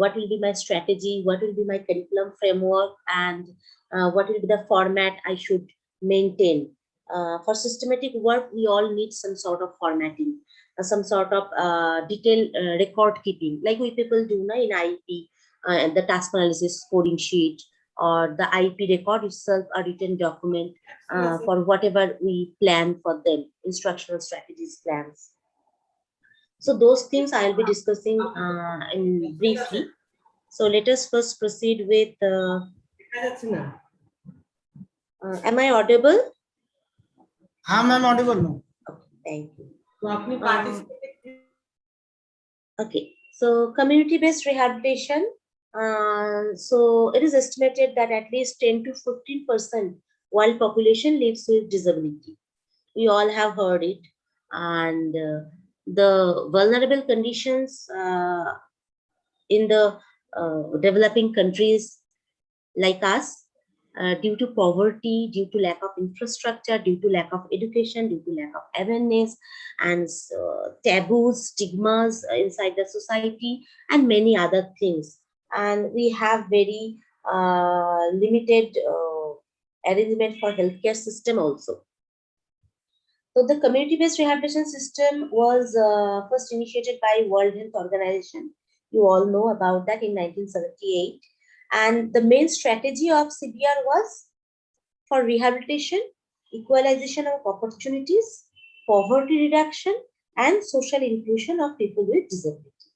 what will be my strategy, what will be my curriculum framework, and what will be the format I should maintain. For systematic work, we all need some sort of formatting, some sort of detailed record keeping, like we people do now in IEP, the task analysis coding sheet, or the IEP record itself, a written document for whatever we plan for them, instructional strategies plans. So those things I'll be discussing in briefly. So let us first proceed with. Am I audible? हाँ ma'am Audible हूँ. Thank you. तो आपने participate. Okay, so community-based rehabilitation. So it is estimated that at least 10 to 15% world population lives with disability. We all have heard it, and the vulnerable conditions in the developing countries like us, due to poverty, due to lack of infrastructure, due to lack of education, due to lack of awareness, and taboos, stigmas inside the society, and many other things. And we have very limited arrangement for healthcare system also. So the community-based rehabilitation system was first initiated by World Health Organization. You all know about that in 1978. And the main strategy of CBR was for rehabilitation, equalization of opportunities, poverty reduction, and social inclusion of people with disabilities.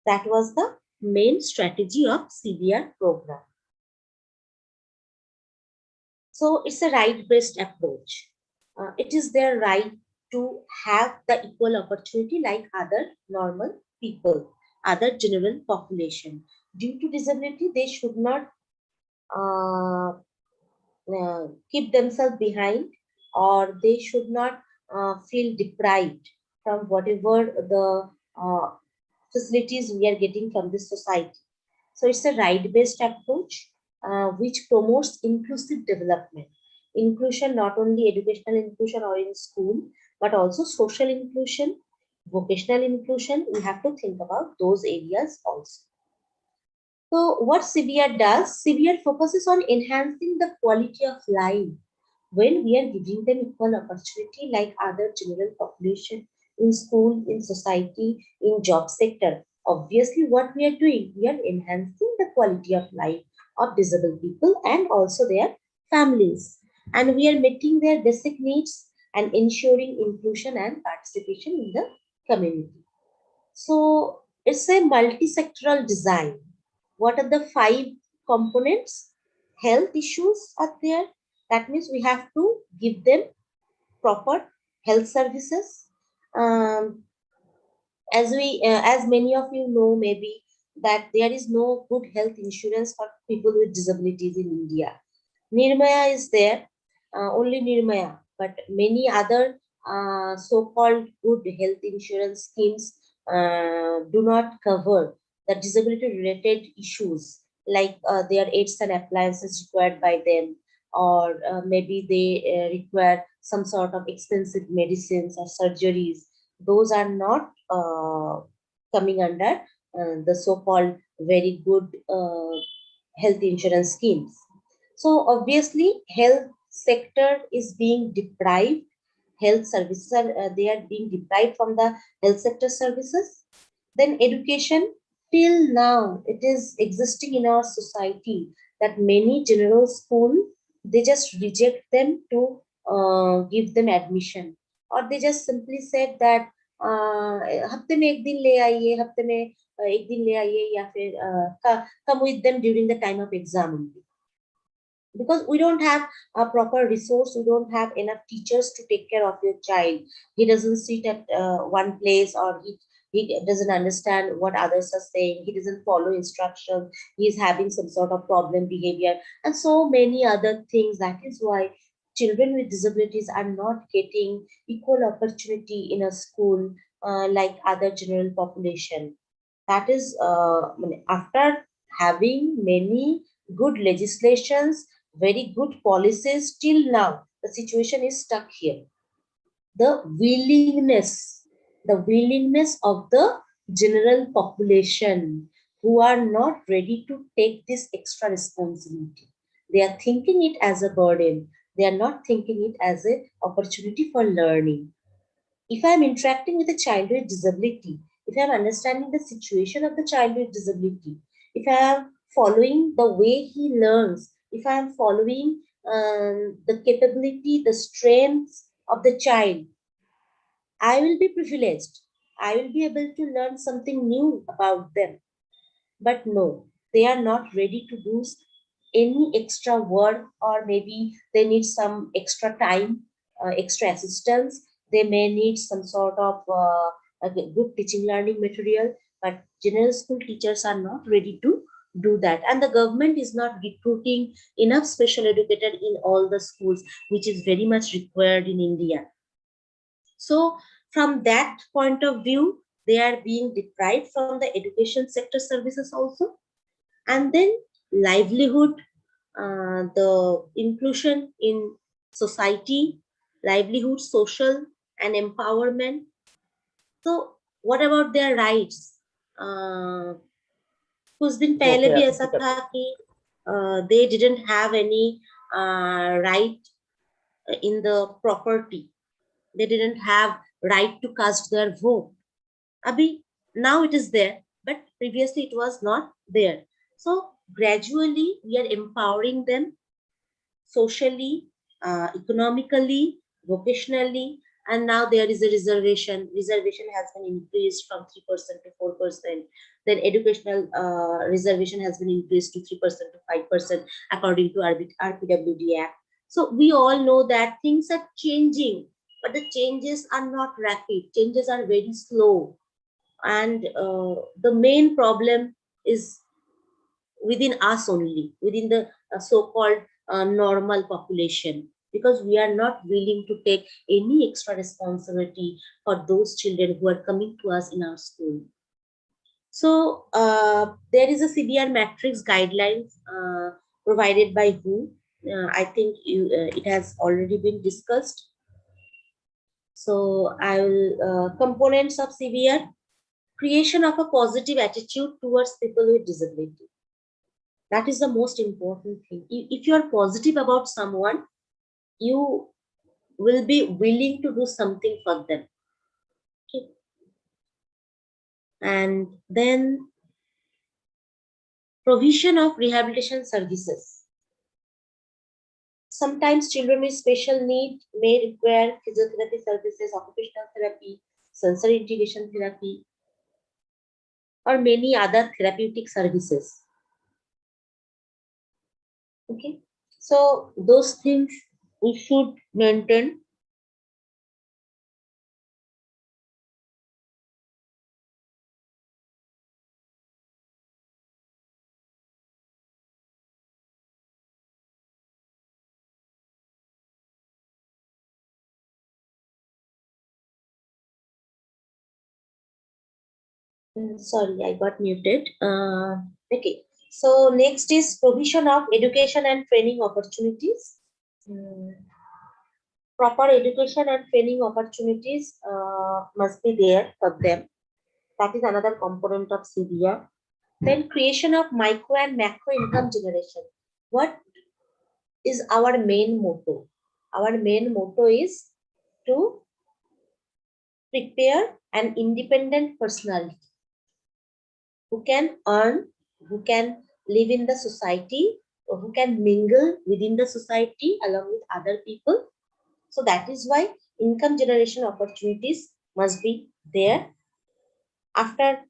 That was the main strategy of CBR program. So it's a right-based approach. It is their right to have the equal opportunity like other normal people, other general population. Due to disability, they should not keep themselves behind, or they should not feel deprived from whatever the facilities we are getting from this society. So it's a right-based approach which promotes inclusive development. Inclusion, not only educational inclusion or in school, but also social inclusion, vocational inclusion. We have to think about those areas also. So what CBR does, CBR focuses on enhancing the quality of life when we are giving them equal opportunity like other general population in school, in society, in job sector. Obviously, what we are doing, we are enhancing the quality of life of disabled people and also their families. And we are meeting their basic needs and ensuring inclusion and participation in the community. So it's a multi-sectoral design. What are the 5 components? Health issues are there. That means we have to give them proper health services. As many of you know, maybe that there is no good health insurance for people with disabilities in India. Nirmaya is there, only Nirmaya, but many other so-called good health insurance schemes do not cover the disability-related issues, like their aids and appliances required by them, or maybe they require some sort of expensive medicines or surgeries. Those are not coming under the so-called very good health insurance schemes. So obviously, health sector is being deprived. Health services are they are being deprived from the health sector services. Then education, till now it is existing in our society that many general school, they just reject them to give them admission, or they just simply said that हफ्ते में एक दिन ले आइए, हफ्ते में एक दिन ले आइए, या फिर come with them during the time of exam only. Because we don't have a proper resource, we don't have enough teachers to take care of your child. He doesn't sit at one place, or he doesn't understand what others are saying, he doesn't follow instructions, he is having some sort of problem behavior, and so many other things. That is why children with disabilities are not getting equal opportunity in a school like other general population. That is after having many good legislations, very good policies, till now the situation is stuck here. The willingness of the general population, who are not ready to take this extra responsibility. They are thinking it as a burden. They are not thinking it as an opportunity for learning. If I am interacting with a child with disability, if I am understanding the situation of the child with disability, if I am following the way he learns, if I am following the capability, the strengths of the child, I will be privileged. I will be able to learn something new about them. But no, they are not ready to do any extra work, or maybe they need some extra time, extra assistance. They may need some sort of a good teaching learning material, but general school teachers are not ready to do that. And the government is not recruiting enough special educator in all the schools, which is very much required in India. So from that point of view, they are being deprived from the education sector services also. And then livelihood, the inclusion in society, livelihood, social and empowerment. So what about their rights? कुछ दिन पहले भी ऐसा था कि they didn't have any right in the property. They didn't have right to cast their vote. Abhi, now it is there, but previously it was not there. So gradually we are empowering them socially, economically, vocationally, and now there is a reservation. Reservation has been increased from 3% to 4%. Then educational reservation has been increased to 3% to 5% according to RPWD Act. So we all know that things are changing, but the changes are not rapid. Changes are very slow. And the main problem is within us only, within the so-called normal population, because we are not willing to take any extra responsibility for those children who are coming to us in our school. So there is a CBR matrix guidelines provided by who? I think it has already been discussed. So I will components of CBR: creation of a positive attitude towards people with disability. That is the most important thing. If you are positive about someone, you will be willing to do something for them. Okay. And then provision of rehabilitation services. Sometimes children with special need may require physiotherapy services, occupational therapy, sensory integration therapy, or many other therapeutic services. Okay, so those things we should maintain. Sorry, I got muted. Okay, so next is provision of education and training opportunities. Proper education and training opportunities must be there for them. That is another component of CBR. Then creation of micro and macro income generation. What is our main motto? Our main motto is to prepare an independent personality who can earn, who can live in the society, or who can mingle within the society along with other people. So that is why income generation opportunities must be there. After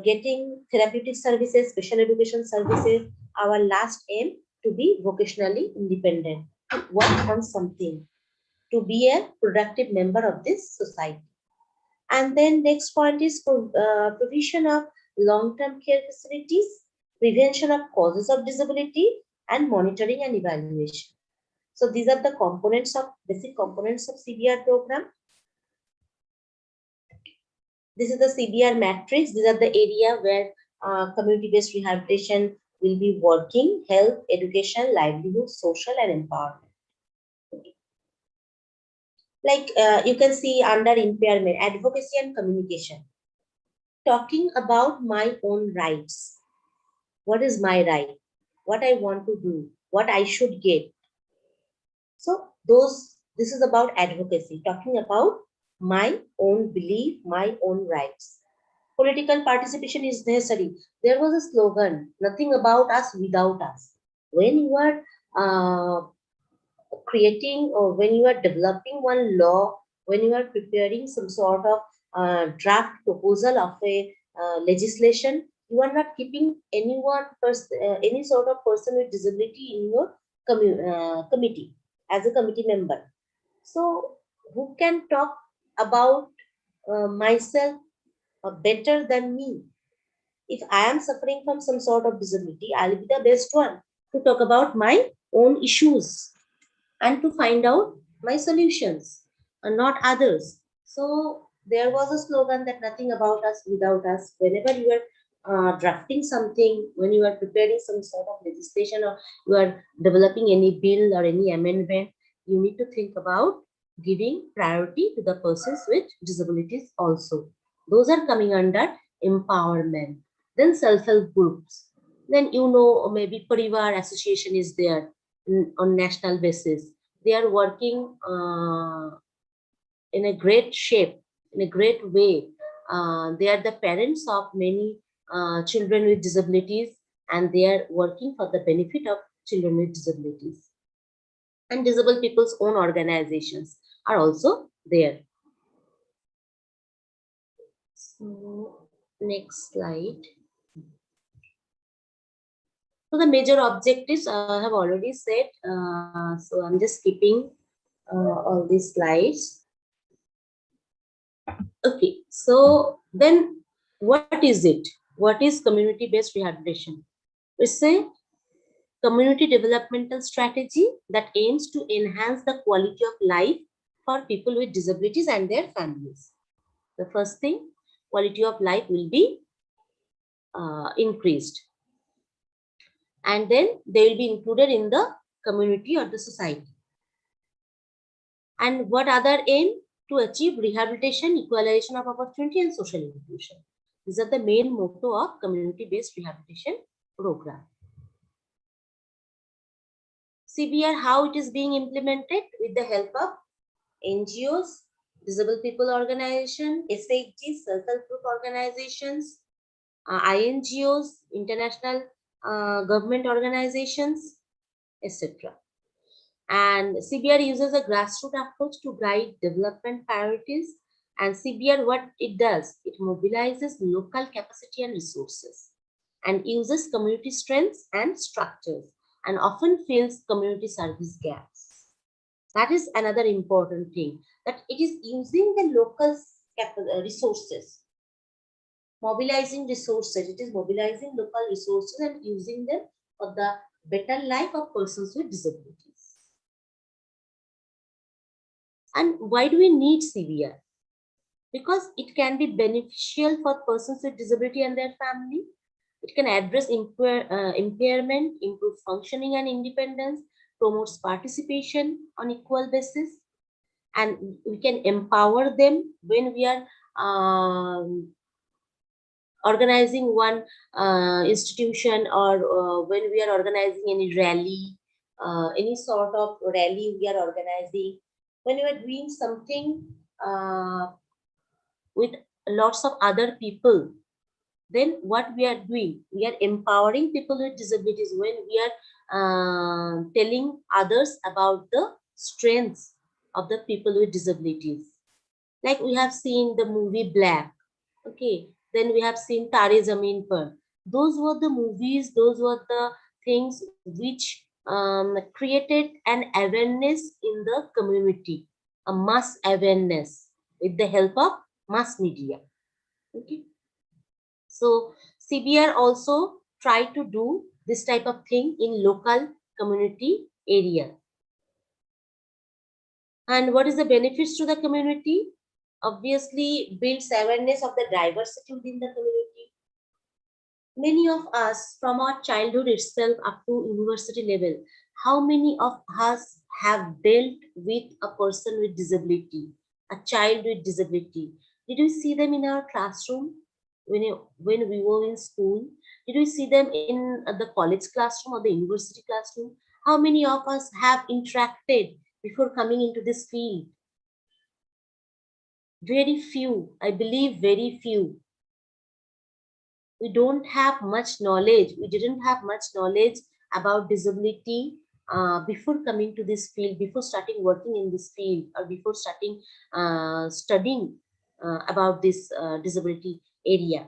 getting therapeutic services, special education services, our last aim to be vocationally independent, to work on something, to be a productive member of this society. And then next point is provision of long-term care facilities, prevention of causes of disability, and monitoring and evaluation. So these are the components of basic components of CBR program. This is the CBR matrix. These are the area where community-based rehabilitation will be working: health, education, livelihood, social, and empowerment. Like you can see under impairment, advocacy and communication. Talking about my own rights. What is my right? What I want to do? What I should get? So this is about advocacy, talking about my own belief, my own rights. Political participation is necessary. There was a slogan, nothing about us without us. When you are creating or when you are developing one law, when you are preparing some sort of draft proposal of a legislation, you are not keeping any sort of person with disability in your committee as a committee member. So who can talk about myself better than me? If I am suffering from some sort of disability, I'll be the best one to talk about my own issues and to find out my solutions and not others. So there was a slogan that nothing about us without us. Whenever you are drafting something, when you are preparing some sort of legislation or you are developing any bill or any amendment, you need to think about giving priority to the persons with disabilities also. Those are coming under empowerment. Then self-help groups. Then maybe Parivar Association is there on national basis. They are working in a great shape, in a great way. They are the parents of many children with disabilities, and they are working for the benefit of children with disabilities. And disabled people's own organizations are also there. So, next slide. So the major objectives I have already said. So I'm just skipping all these slides. Okay, so then what is it? What is community-based rehabilitation? It's a community developmental strategy that aims to enhance the quality of life for people with disabilities and their families. The first thing, quality of life will be increased. And then they will be included in the community or the society. And what other aim? To achieve rehabilitation, equalization of opportunity and social inclusion. These are the main motto of community-based rehabilitation program. CBR, how it is being implemented with the help of NGOs, disabled people organization, SHGs, self-help group organizations, INGOs, international government organizations, etc. And CBR uses a grassroots approach to guide development priorities. And CBR, what it does, it mobilizes local capacity and resources and uses community strengths and structures and often fills community service gaps. That is another important thing, that it is using the local resources, mobilizing resources. It is mobilizing local resources and using them for the better life of persons with disabilities. And why do we need CBR? Because it can be beneficial for persons with disability and their family. It can address impairment, improve functioning and independence, promotes participation on equal basis, and we can empower them when we are organizing one institution or when we are organizing any rally, any sort of rally we are organizing, when we are doing something with lots of other people, then what we are doing, we are empowering people with disabilities when we are telling others about the strengths of the people with disabilities. Like we have seen the movie Black, okay, then we have seen Tare Zameen Par. Those were the movies, those were the things which created an awareness in the community, a mass awareness with the help of mass media. Okay. So CBR also try to do this type of thing in local community area. And what is the benefits to the community? Obviously, builds awareness of the diversity within the community. Many of us from our childhood itself up to university level, how many of us have dealt with a person with disability, a child with disability? Did we see them in our classroom when we were in school? Did we see them in the college classroom or the university classroom? How many of us have interacted before coming into this field. Very few, I believe very few. We don't have much knowledge. We didn't have much knowledge about disability before coming to this field, before starting working in this field, or before starting studying about this disability area.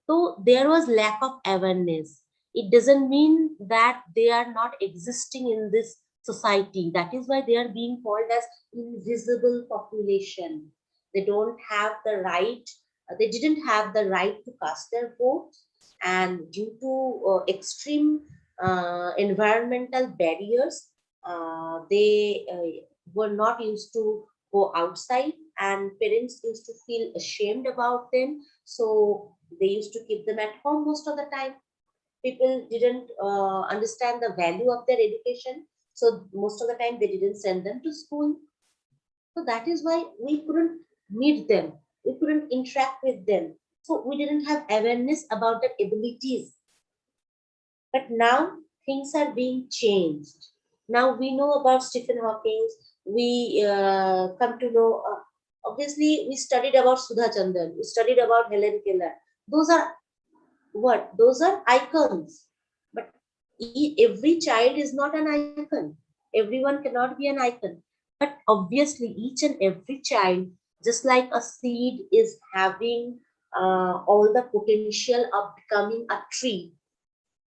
So there was lack of awareness. It doesn't mean that they are not existing in this society. That is why they are being called as invisible population. They don't have the right, they didn't have the right to cast their vote, and due to extreme environmental barriers, they were not used to go outside, and parents used to feel ashamed about them, so they used to keep them at home most of the time. People didn't understand the value of their education, so most of the time they didn't send them to school. So that is why we couldn't meet them, we couldn't interact with them, so we didn't have awareness about their abilities. But now things are being changed. Now we know about Stephen Hawking. We come to know, obviously, we studied about Sudha Chandan. We studied about Helen Keller. Those are what? Those are icons. But every child is not an icon. Everyone cannot be an icon. But obviously, each and every child, just like a seed is having all the potential of becoming a tree,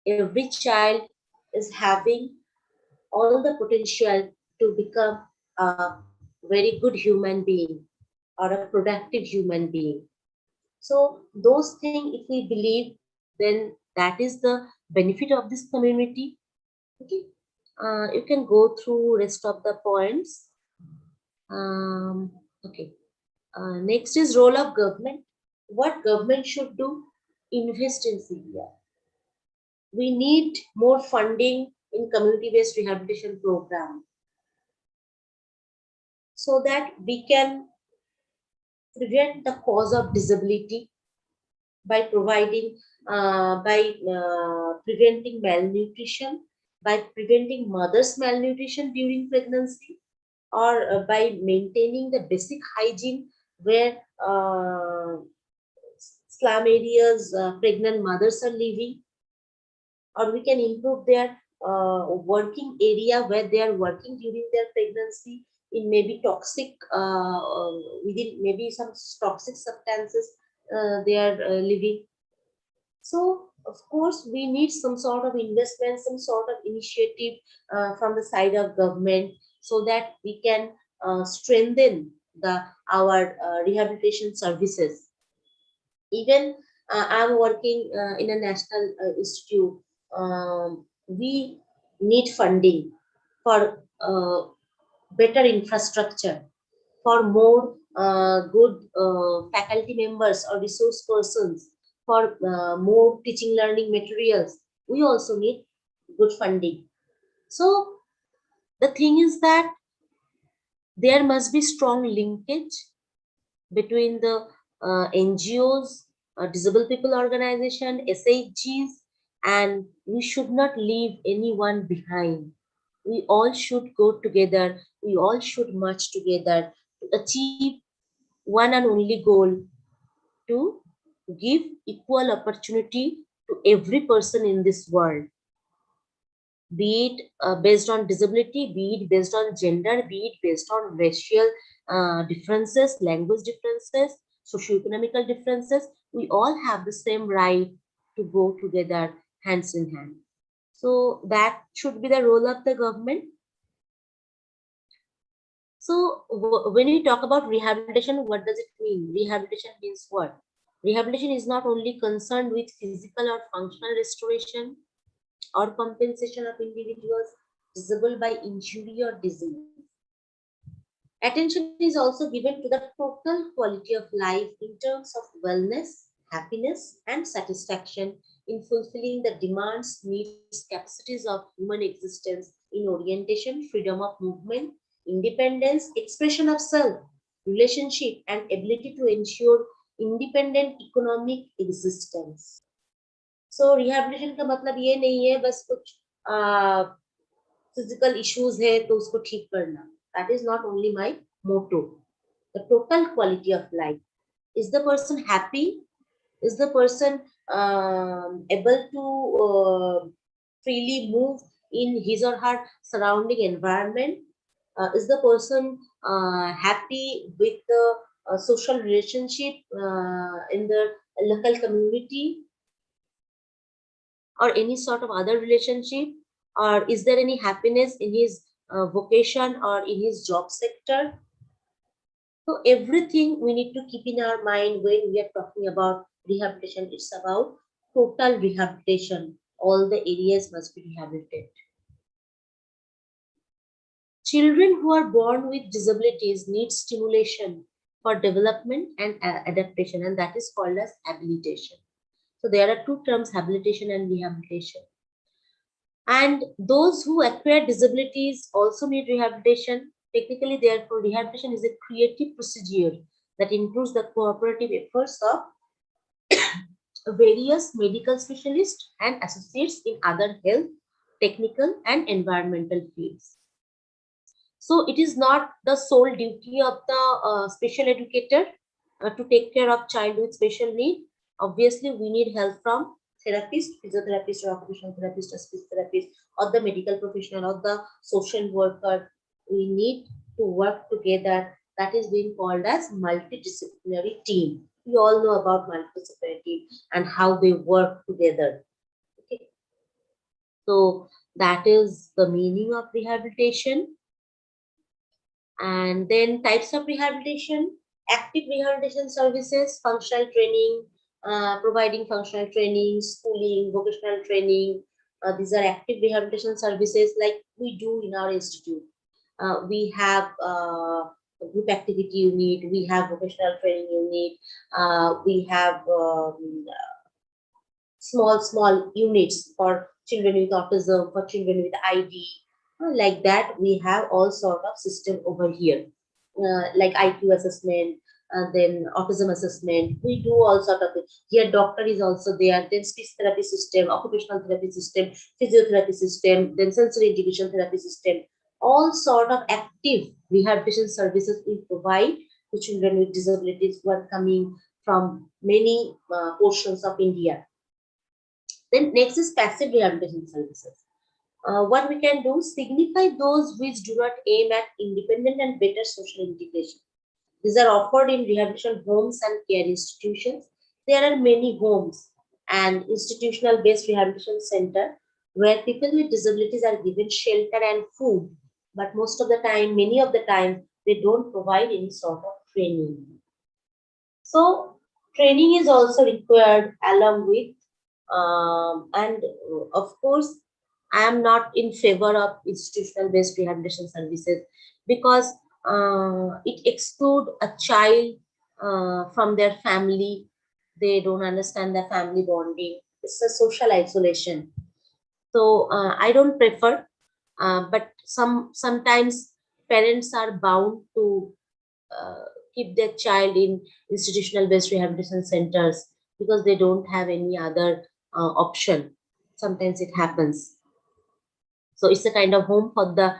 every child is having all the potential to become a very good human being or a productive human being. So those things, if we believe, then that is the benefit of this community. Okay, you can go through rest of the points. Okay, next is role of government. What government should do? Invest in CPR. We need more funding in community-based rehabilitation program so that we can prevent the cause of disability by providing, preventing malnutrition, by preventing mother's malnutrition during pregnancy, or by maintaining the basic hygiene where slum areas pregnant mothers are living, or we can improve their working area where they are working during their pregnancy in maybe toxic within maybe some toxic substances they are living. So of course we need some sort of investment, some sort of initiative from the side of government, so that we can strengthen the our rehabilitation services. Even I'm working in a national institute. We need funding for better infrastructure, for more good faculty members or resource persons, for more teaching learning materials. We also need good funding. So the thing is that there must be strong linkage between the NGOs, disabled people organization, SHGs, and we should not leave anyone behind. We all should go together. We all should march together to achieve one and only goal: to give equal opportunity to every person in this world, be it based on disability, be it based on gender, be it based on racial differences, language differences, socioeconomical differences. We all have the same right to go together hands in hand. So that should be the role of the government. So when we talk about rehabilitation, what does it mean? Rehabilitation means what? Rehabilitation is not only concerned with physical or functional restoration or compensation of individuals disabled by injury or disease. Attention is also given to the total quality of life in terms of wellness, happiness, and satisfaction in fulfilling the demands, needs, capacities of human existence in orientation, freedom of movement, independence, expression of self, relationship, and ability to ensure independent economic existence. So rehabilitation का मतलब ये नहीं है बस कुछ physical issues है तो उसको ठीक करना. That is not only my motto. The total quality of life. Is the person happy? Is the person able to freely move in his or her surrounding environment? Is the person happy with the social relationship in the local community or any sort of other relationship? Or is there any happiness in his vocation or in his job sector? So everything we need to keep in our mind when we are talking about rehabilitation. It's about total rehabilitation. All the areas must be rehabilitated. Children who are born with disabilities need stimulation for development and adaptation, and that is called as habilitation. So there are two terms, habilitation and rehabilitation. And those who acquire disabilities also need rehabilitation. Technically, therefore, rehabilitation is a creative procedure that includes the cooperative efforts of various medical specialists and associates in other health, technical, and environmental fields. So it is not the sole duty of the special educator to take care of child with special need. Obviously, we need help from therapist, physiotherapist, or occupational therapist, or speech therapist, or the medical professional, or the social worker. We need to work together. That is being called as multidisciplinary team. We all know about multidisciplinary team and how they work together. Okay. So that is the meaning of rehabilitation. And then types of rehabilitation: active rehabilitation services, functional training, providing functional training, schooling, vocational training. These are active rehabilitation services like we do in our institute. We have a group activity unit, we have vocational training unit, we have small units for children with autism, for children with ID. Like that, we have all sort of system over here, like IQ assessment, then autism assessment. We do all sort of it. Here, doctor is also there. Then speech therapy system, occupational therapy system, physiotherapy system, then sensory education therapy system. All sort of active rehabilitation services we provide to children with disabilities who are coming from many portions of India. Then next is passive rehabilitation services. What we can do, signify those which do not aim at independent and better social integration. These are offered in rehabilitation homes and care institutions. There are many homes and institutional based rehabilitation center where people with disabilities are given shelter and food, but most of the time, many of the time, they don't provide any sort of training. So training is also required along with, and of course, I am not in favor of institutional based rehabilitation services because it exclude a child from their family. They don't understand the family bonding. It's a social isolation. So I don't prefer, but sometimes parents are bound to keep their child in institutional based rehabilitation centers because they don't have any other option. Sometimes it happens. So it's a kind of home for the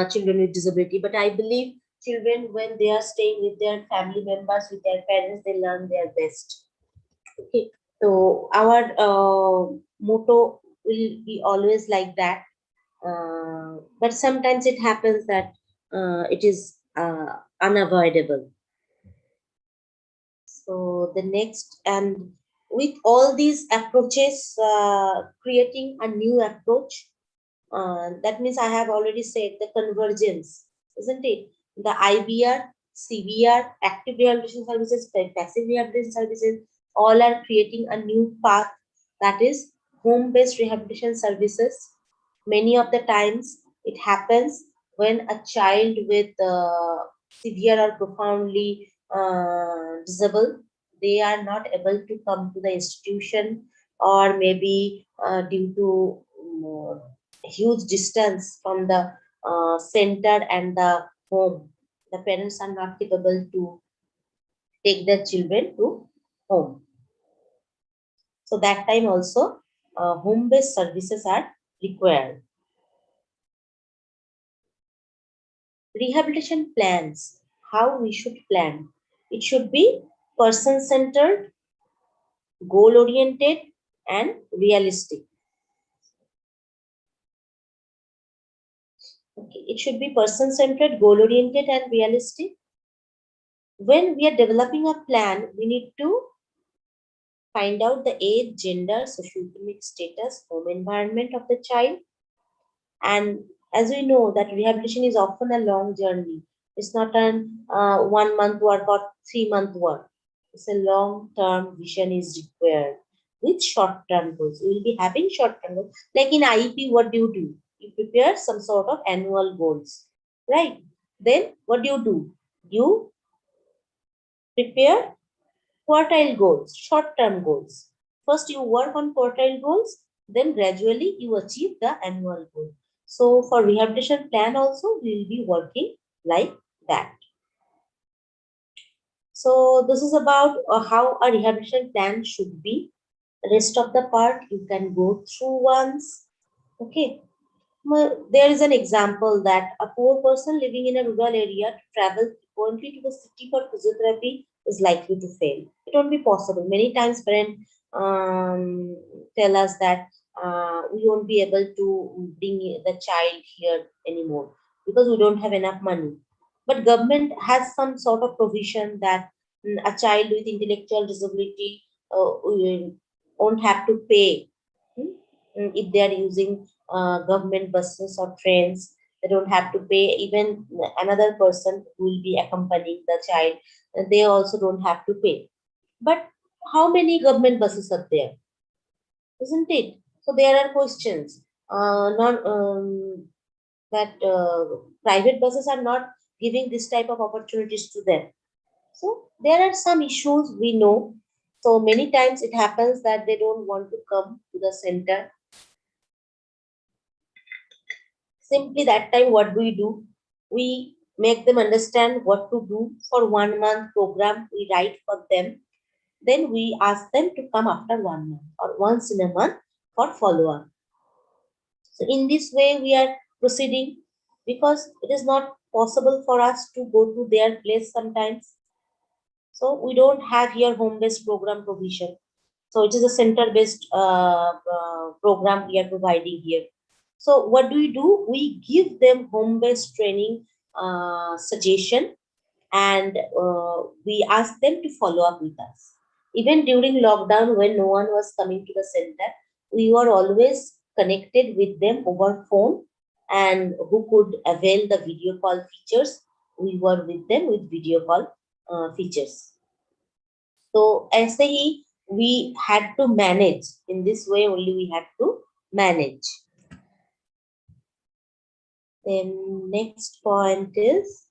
children with disability. But I believe children, when they are staying with their family members, with their parents, they learn their best. Okay. So our motto will be always like that. But sometimes it happens that it is unavoidable. So the next, and with all these approaches, creating a new approach, that means I have already said the convergence, isn't it? The IBR, CBR, active rehabilitation services, passive rehabilitation services, all are creating a new path, that is home-based rehabilitation services. Many of the times it happens when a child with severe or profoundly disabled, they are not able to come to the institution, or maybe due to huge distance from the center and the home, the parents are not capable to take their children to home. So that time also home-based services are required. rehabilitation plans, how we should plan. It should be person-centered, goal-oriented, and realistic. Okay. It should be person-centered, goal-oriented, and realistic. When we are developing a plan, we need to find out the age, gender, socioeconomic status, home environment of the child. And as we know that rehabilitation is often a long journey. It's not an 1 month work or 3 month work. It's a long term vision is required with short term goals. We will be having short term goals. Like in IEP, what do? You prepare some sort of annual goals, right? Then what do? You prepare quartile goals, short-term goals. First, you work on quartile goals, then gradually you achieve the annual goal. So for rehabilitation plan also, we will be working like that. So this is about how a rehabilitation plan should be. Rest of the part you can go through once. Okay. There is an example that a poor person living in a rural area to travel frequently to the city for physiotherapy is likely to fail. It won't be possible. Many times parents tell us that we won't be able to bring the child here anymore because we don't have enough money. But government has some sort of provision that a child with intellectual disability won't have to pay if they are using government buses or trains. They don't have to pay. Even another person who will be accompanying the child, they also don't have to pay. But how many government buses are there, isn't it? So there are questions. Not that private buses are not giving this type of opportunities to them. So there are some issues we know. So many times it happens that they don't want to come to the center. Simply that time, what do? We make them understand what to do. For 1 month program, we write for them. Then we ask them to come after 1 month or once in a month for follow-up. So in this way, we are proceeding because it is not possible for us to go to their place sometimes. So we don't have here home-based program provision. So it is a center-based program we are providing here. So what do? We give them home-based training suggestion, and we ask them to follow up with us. Even during lockdown, when no one was coming to the center, we were always connected with them over phone, and who could avail the video call features, we were with them with video call features. So SAE, we had to manage. In this way only we had to manage. Then next point is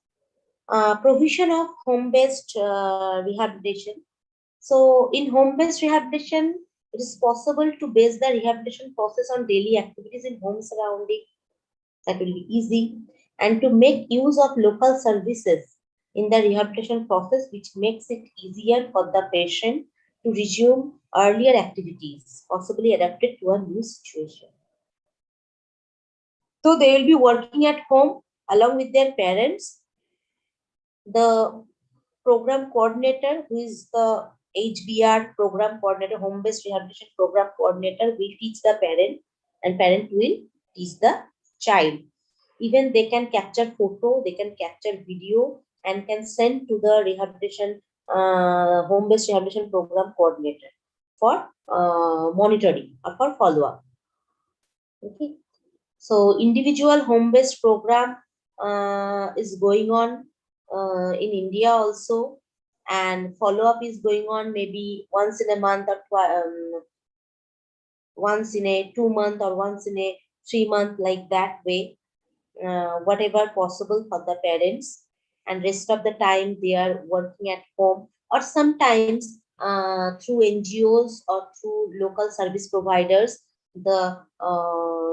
provision of home-based rehabilitation. So in home-based rehabilitation, it is possible to base the rehabilitation process on daily activities in home surrounding. That will be easy. And to make use of local services in the rehabilitation process, which makes it easier for the patient to resume earlier activities, possibly adapted to a new situation. So they will be working at home along with their parents. The program coordinator, who is the HBR program coordinator, home-based rehabilitation program coordinator, will teach the parent, and parent will teach the child. Even they can capture photo, they can capture video, and can send to the rehabilitation home-based rehabilitation program coordinator for monitoring or for follow-up. Okay. So individual home-based program is going on in India also, and follow-up is going on maybe once in a month or once in a 2 month or once in a 3 month, like that way, whatever possible for the parents, and rest of the time they are working at home, or sometimes through NGOs or through local service providers. The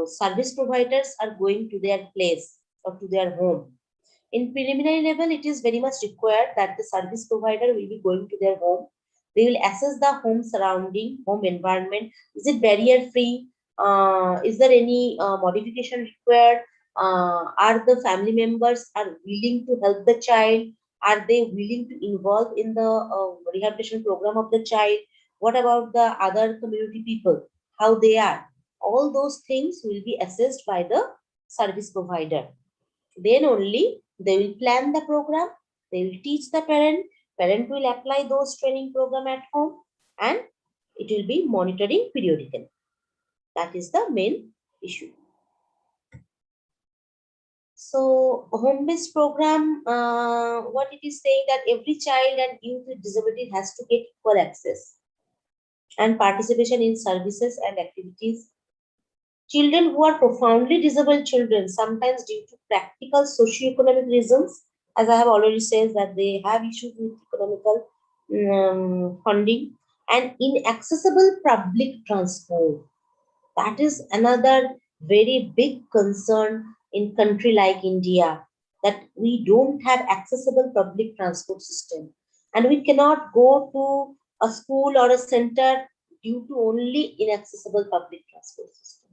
service providers are going to their place or to their home. In preliminary level, it is very much required that the service provider will be going to their home. They will assess the home surrounding, home environment. Is it barrier free? Is there any modification required? Are the family members are willing to help the child? Are they willing to involve in the rehabilitation program of the child? What about the other community people? How they are? All those things will be assessed by the service provider. Then only they will plan the program, they will teach the parent will apply those training program at home, and it will be monitoring periodically. That is the main issue. So home-based program, what it is saying that every child and youth with disability has to get equal access and participation in services and activities. Children who are profoundly disabled children, sometimes due to practical socio-economic reasons, as I have already said, that they have issues with economical funding and inaccessible public transport. That is another very big concern in country like India, that we don't have accessible public transport system, and we cannot go to a school or a center due to only inaccessible public transport system.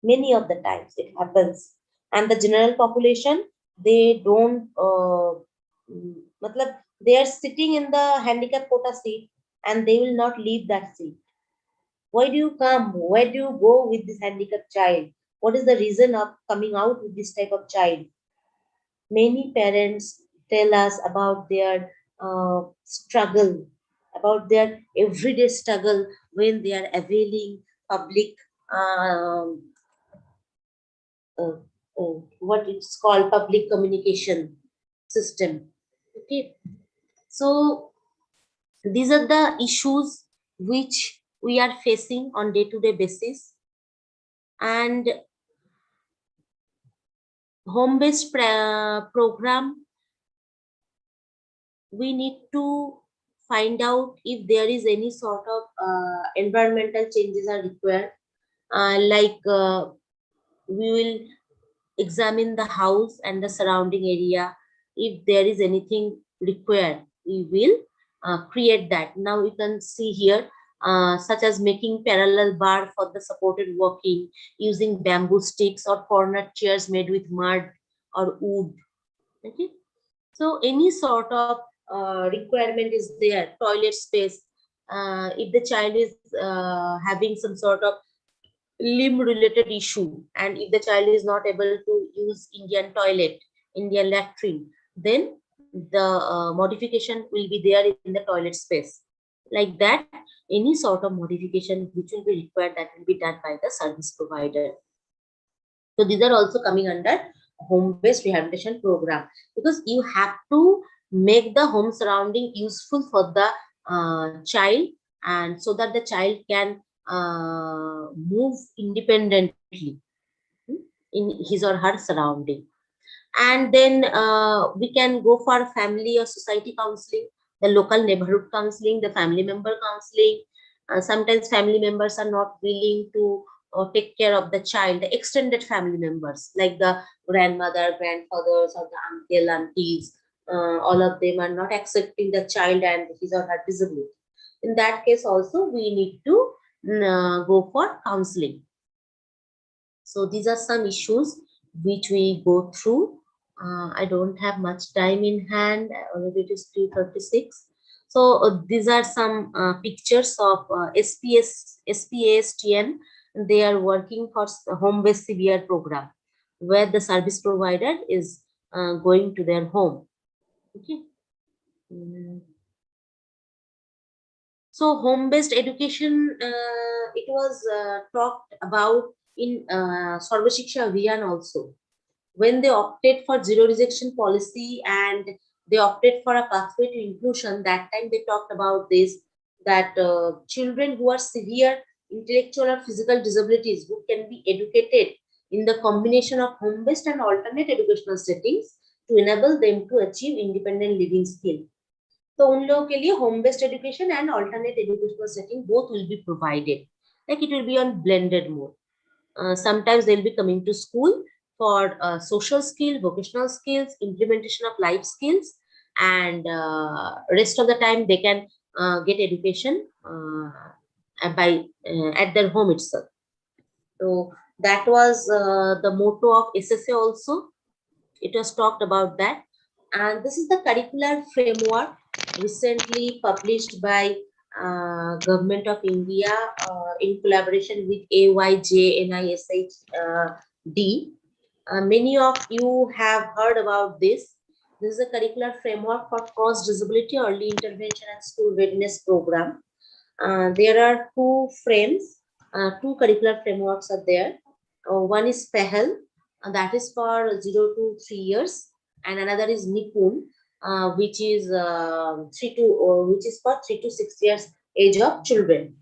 Many of the times it happens, and the general population, they don't matlab, they are sitting in the handicap quota seat and they will not leave that seat. Why do you come? Where do you go with this handicapped child? What is the reason of coming out with this type of child? Many parents tell us about their struggle, about their everyday struggle when they are availing public um, uh, what it's called public communication system. Okay, so these are the issues which we are facing on day-to-day basis, and home-based program, we need to find out if there is any sort of environmental changes are required, we will examine the house and the surrounding area. If there is anything required, we will create that. Now you can see here, such as making parallel bar for the supported walking, using bamboo sticks or corner chairs made with mud or wood. Okay, so any sort of requirement is there. Toilet space, if the child is having some sort of limb related issue, and if the child is not able to use Indian toilet, Indian latrine, then the modification will be there in the toilet space. Like that, any sort of modification which will be required, that will be done by the service provider. So these are also coming under home-based rehabilitation program, because you have to make the home surrounding useful for the child, and so that the child can move independently in his or her surrounding. And then we can go for family or society counseling, the local neighborhood counseling, the family member counseling. Sometimes family members are not willing to take care of the child, the extended family members like the grandmother, grandfathers, or the uncle, aunties. All of them are not accepting the child and his or her disability. In that case also, we need to go for counseling. So these are some issues which we go through. I don't have much time in hand. Already it is 2:36. So these are some pictures of SPASTN. They are working for home-based CBR program, where the service provider is going to their home. Okay. So home-based education, it was talked about in Sarva Shiksha Abhiyan also, when they opted for zero rejection policy and they opted for a pathway to inclusion. That time they talked about this, that children who are severe intellectual or physical disabilities who can be educated in the combination of home-based and alternate educational settings to enable them to achieve independent living skill. तो उन लोगों के लिए home based education and alternate educational setting both will be provided. Like it will be on blended mode. Sometimes they'll be coming to school for social skill, vocational skills, implementation of life skills, and rest of the time they can get education by at their home itself. So That was the motto of SSA also. It was talked about that. And this is the curricular framework recently published by Government of India in collaboration with AYJNISHD. Many of you have heard about this. This is a curricular framework for cross disability early intervention and school readiness program. There are two frames, two curricular frameworks are there. One is PEHL, that is for 0 to 3 years, and another is Nipun, which is which is for 3 to 6 years age of children.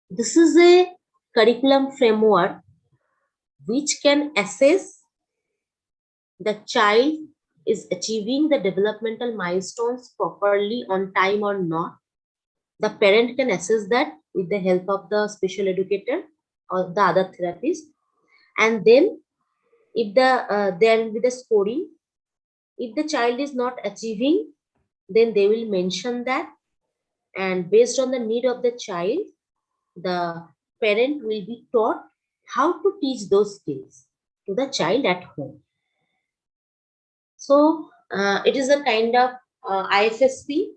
This is a curriculum framework which can assess the child is achieving the developmental milestones properly on time or not. The parent can assess that with the help of the special educator or the other therapist. And then if there will be the scoring. If the child is not achieving, then they will mention that. And based on the need of the child, the parent will be taught how to teach those skills to the child at home. So it is a kind of IFSP.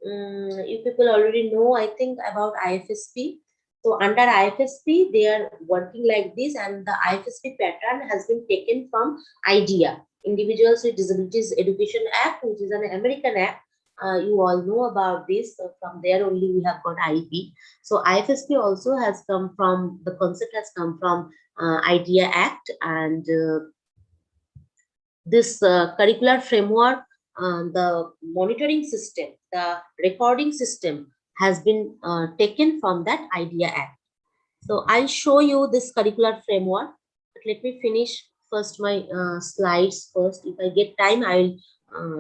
You people already know, I think, about IFSP. So under IFSP, they are working like this, and the IFSP pattern has been taken from IDEA, Individuals with Disabilities Education Act, which is an American act. You all know about this. So from there only we have got IEP. So IFSP also has come from, the concept has come from IDEA Act, and this curricular framework, the monitoring system, the recording system has been taken from that IDEA Act. So I'll show you this curricular framework. But let me finish first my slides first. If I get time, I'll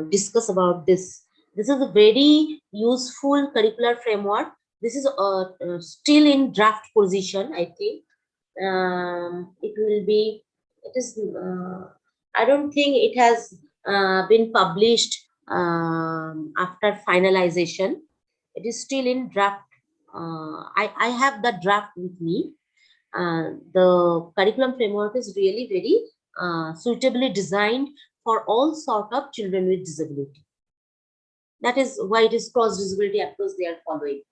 discuss about this. This is a very useful curricular framework. This is still in draft position, I think. It will be, it is, I don't think it has been published after finalization. It is still in draft. I have the draft with me. The curriculum framework is really very suitably designed for all sort of children with disability. That is why it is cross disability approach they are following.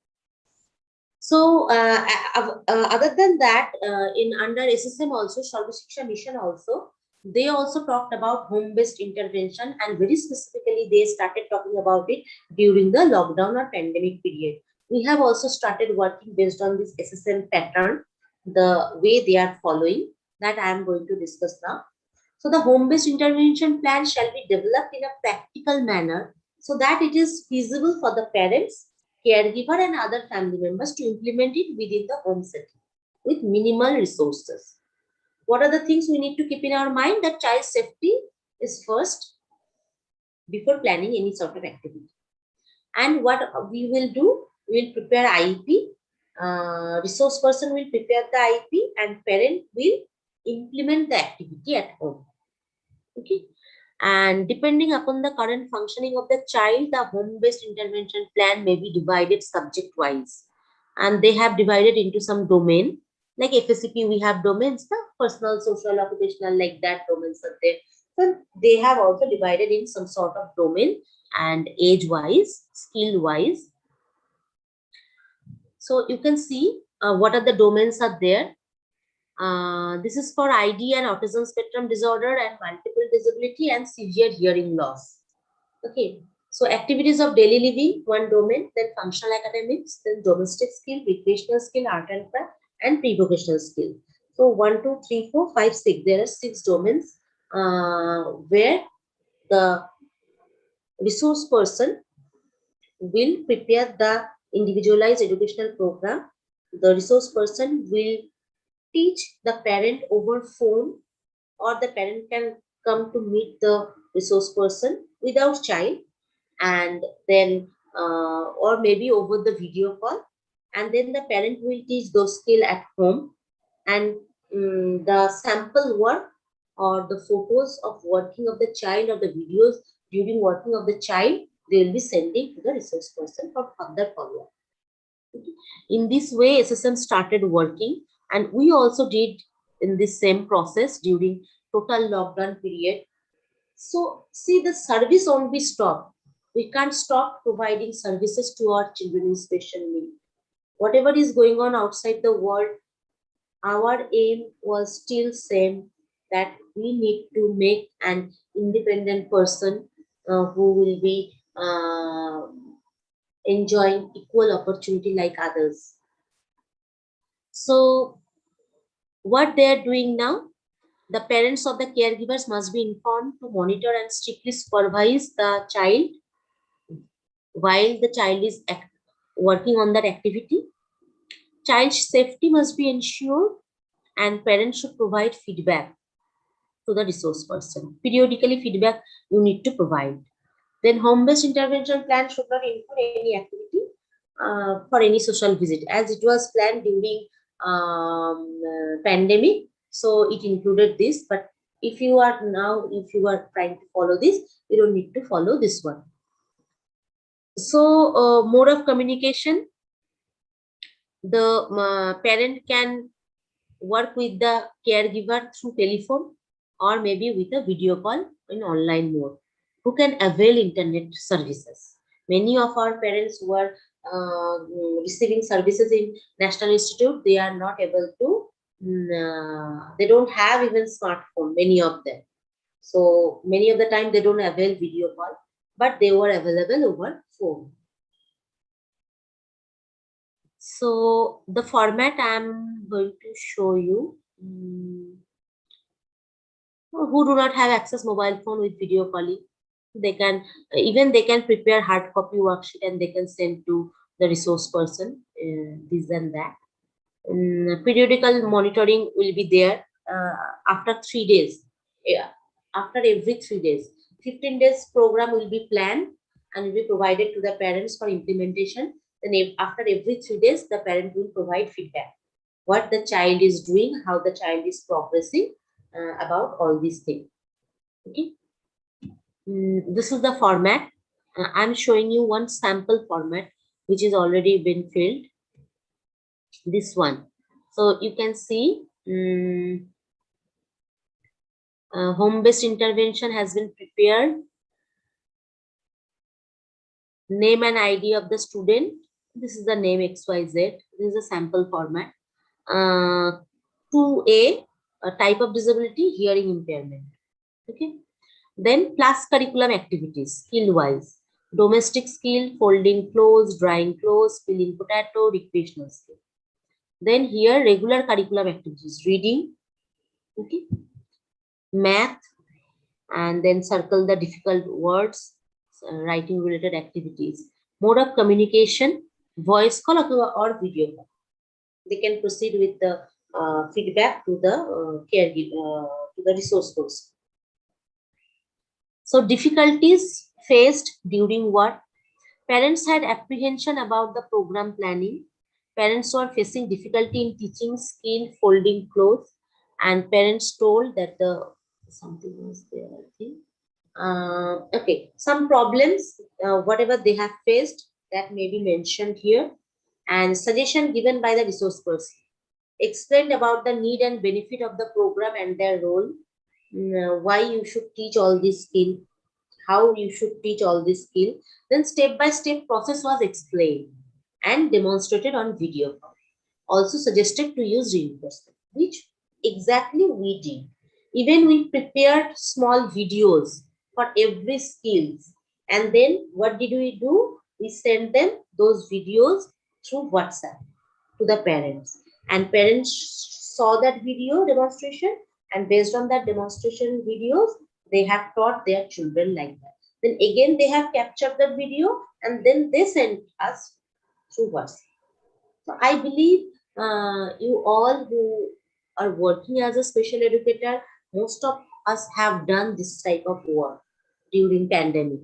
So other than that, in under SSM also, Sarva Shiksha Mission also, they also talked about home-based intervention, and very specifically they started talking about it during the lockdown or pandemic period. We have also started working based on this SSM pattern, the way they are following, that I am going to discuss now. So the home-based intervention plan shall be developed in a practical manner so that it is feasible for the parents, caregiver and other family members to implement it within the home setting with minimal resources. What are the things we need to keep in our mind? That child safety is first before planning any sort of activity. And what we will do, we will prepare IEP, resource person will prepare the IEP, and parent will implement the activity at home. Okay. And depending upon the current functioning of the child, the home-based intervention plan may be divided subject-wise. And they have divided into some domain. Like FSCP, we have domains, the personal, social, occupational, like that domains are there. So they have also divided in some sort of domain and age-wise, skill-wise. So you can see what are the domains are there. This is for ID and autism spectrum disorder and multiple disability and severe hearing loss. Okay, so activities of daily living, one domain, then functional academics, then domestic skill, recreational skill, art and craft, and pre-vocational skill. So 1, 2, 3, 4, 5, 6. There are 6 domains where the resource person will prepare the individualized educational program. The resource person will teach the parent over phone, or the parent can come to meet the resource person without child, and then or maybe over the video call, and then the parent will teach those skills at home, and the sample work or the photos of working of the child or the videos during working of the child, they will be sending to the resource person for further follow-up. In this way, SSM started working, and we also did in this same process during total lockdown period. So see, the service won't be stopped. We can't stop providing services to our children in special need. Whatever is going on outside the world, our aim was still same, that we need to make an independent person who will be enjoying equal opportunity like others. So what they are doing now, the parents of the caregivers must be informed to monitor and strictly supervise the child while the child is working on that activity. Child safety must be ensured, and parents should provide feedback to the resource person. Periodically, feedback you need to provide. Then home-based intervention plan should not include any activity for any social visit, as it was planned during pandemic. So it included this, but if you are trying to follow this, you don't need to follow this one. So mode of communication, the parent can work with the caregiver through telephone or maybe with a video call in online mode, who can avail internet services. Many of our parents who are receiving services in National Institute, they are not able to, they don't have even smartphone, many of them. So many of the time they don't avail video call, but they were available over phone. So the format I'm going to show you, who do not have access mobile phone with video calling, they can they can prepare hard copy worksheet and they can send to the resource person, this and that. Periodical monitoring will be there after 3 days. Yeah, after every 3 days, 15 days program will be planned and will be provided to the parents for implementation. Then after every 3 days, the parent will provide feedback, what the child is doing, how the child is progressing about all these things. Okay. This is the format. I'm showing you one sample format which is already been filled. This one. So you can see home-based intervention has been prepared. Name and ID of the student. This is the name XYZ. This is a sample format. 2A, a type of disability, hearing impairment. Okay. Then plus curriculum activities, skill-wise. Domestic skill, folding clothes, drying clothes, peeling potato, recreational skill. Then here regular curriculum activities, reading, okay, math, and then circle the difficult words, writing related activities. Mode of communication, voice call or video call. They can proceed with the feedback to the caregiver, to the resource person. So difficulties faced during what? Parents had apprehension about the program planning. Parents were facing difficulty in teaching skill folding clothes, and parents told that something was there, I think. Okay, some problems, whatever they have faced, that may be mentioned here, and suggestion given by the resource person. Explained about the need and benefit of the program and their role, why you should teach all these skill, how you should teach all this skill. Then step-by-step process was explained and demonstrated on video. Also suggested to use reinforcement, which exactly we did. Even we prepared small videos for every skills. And then what did we do? We sent them those videos through WhatsApp to the parents. And parents saw that video demonstration, and based on that demonstration videos, they have taught their children like that. Then again, they have captured the video and then they sent us through WhatsApp. So I believe you all who are working as a special educator, most of us have done this type of work during pandemic.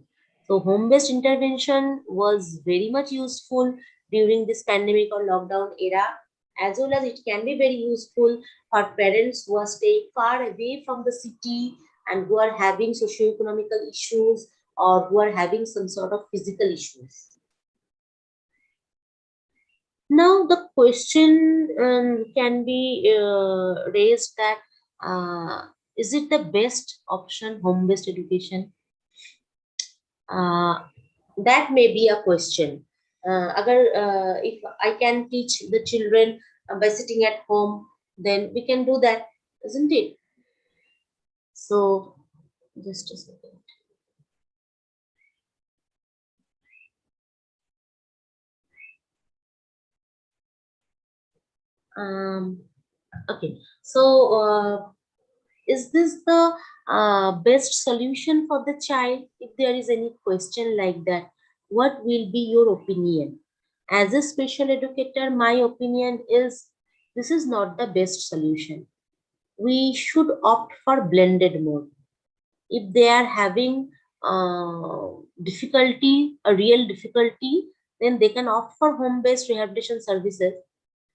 So home-based intervention was very much useful during this pandemic or lockdown era, as well as it can be very useful for parents who are staying far away from the city and who are having socio-economical issues or who are having some sort of physical issues. Now, the question can be raised that is it the best option, home-based education? That may be a question. If I can teach the children by sitting at home, then we can do that, isn't it? So, just a second. Okay, so is this the best solution for the child? If there is any question like that, what will be your opinion? As a special educator, my opinion is this is not the best solution. We should opt for blended mode. If they are having difficulty, a real difficulty, then they can opt for home-based rehabilitation services,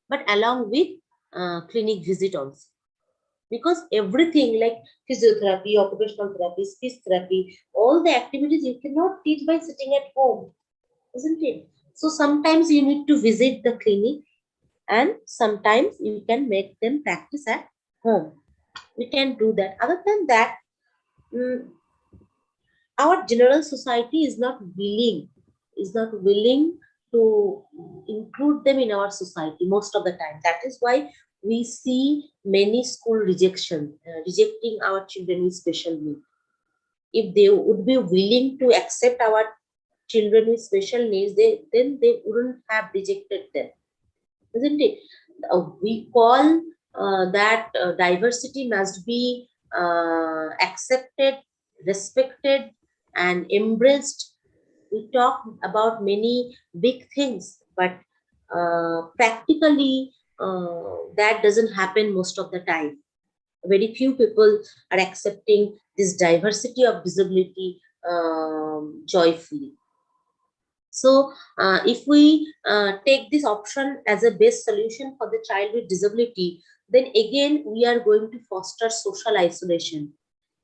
but along with clinic visit also. Because everything like physiotherapy, occupational therapy, speech therapy, all the activities you cannot teach by sitting at home, isn't it? So sometimes you need to visit the clinic and sometimes you can make them practice at home. We can do that. Other than that, mm, our general society is not willing to include them in our society most of the time. That is why we see many school rejecting our children with special needs. If they would be willing to accept our children with special needs, then they wouldn't have rejected them, isn't it? We call that diversity must be accepted, respected, and embraced. We talk about many big things, but practically that doesn't happen most of the time. Very few people are accepting this diversity of disability joyfully. So, if we take this option as a best solution for the child with disability, then again we are going to foster social isolation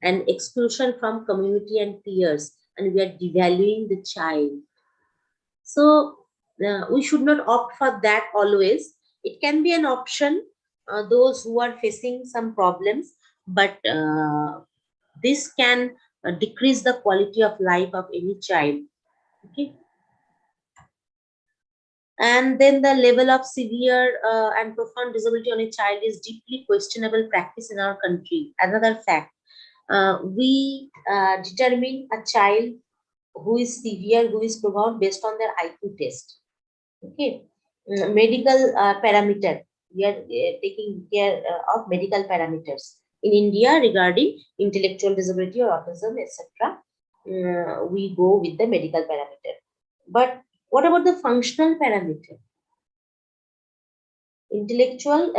and exclusion from community and peers, and we are devaluing the child. So, we should not opt for that always. It can be an option, those who are facing some problems, but this can decrease the quality of life of any child. Okay. And then the level of severe and profound disability on a child is deeply questionable practice in our country. Another fact, we determine a child who is severe, who is profound based on their IQ test. Okay, medical parameter. We are taking care of medical parameters in India regarding intellectual disability or autism, etc. We go with the medical parameter. But what about the functional parameter? International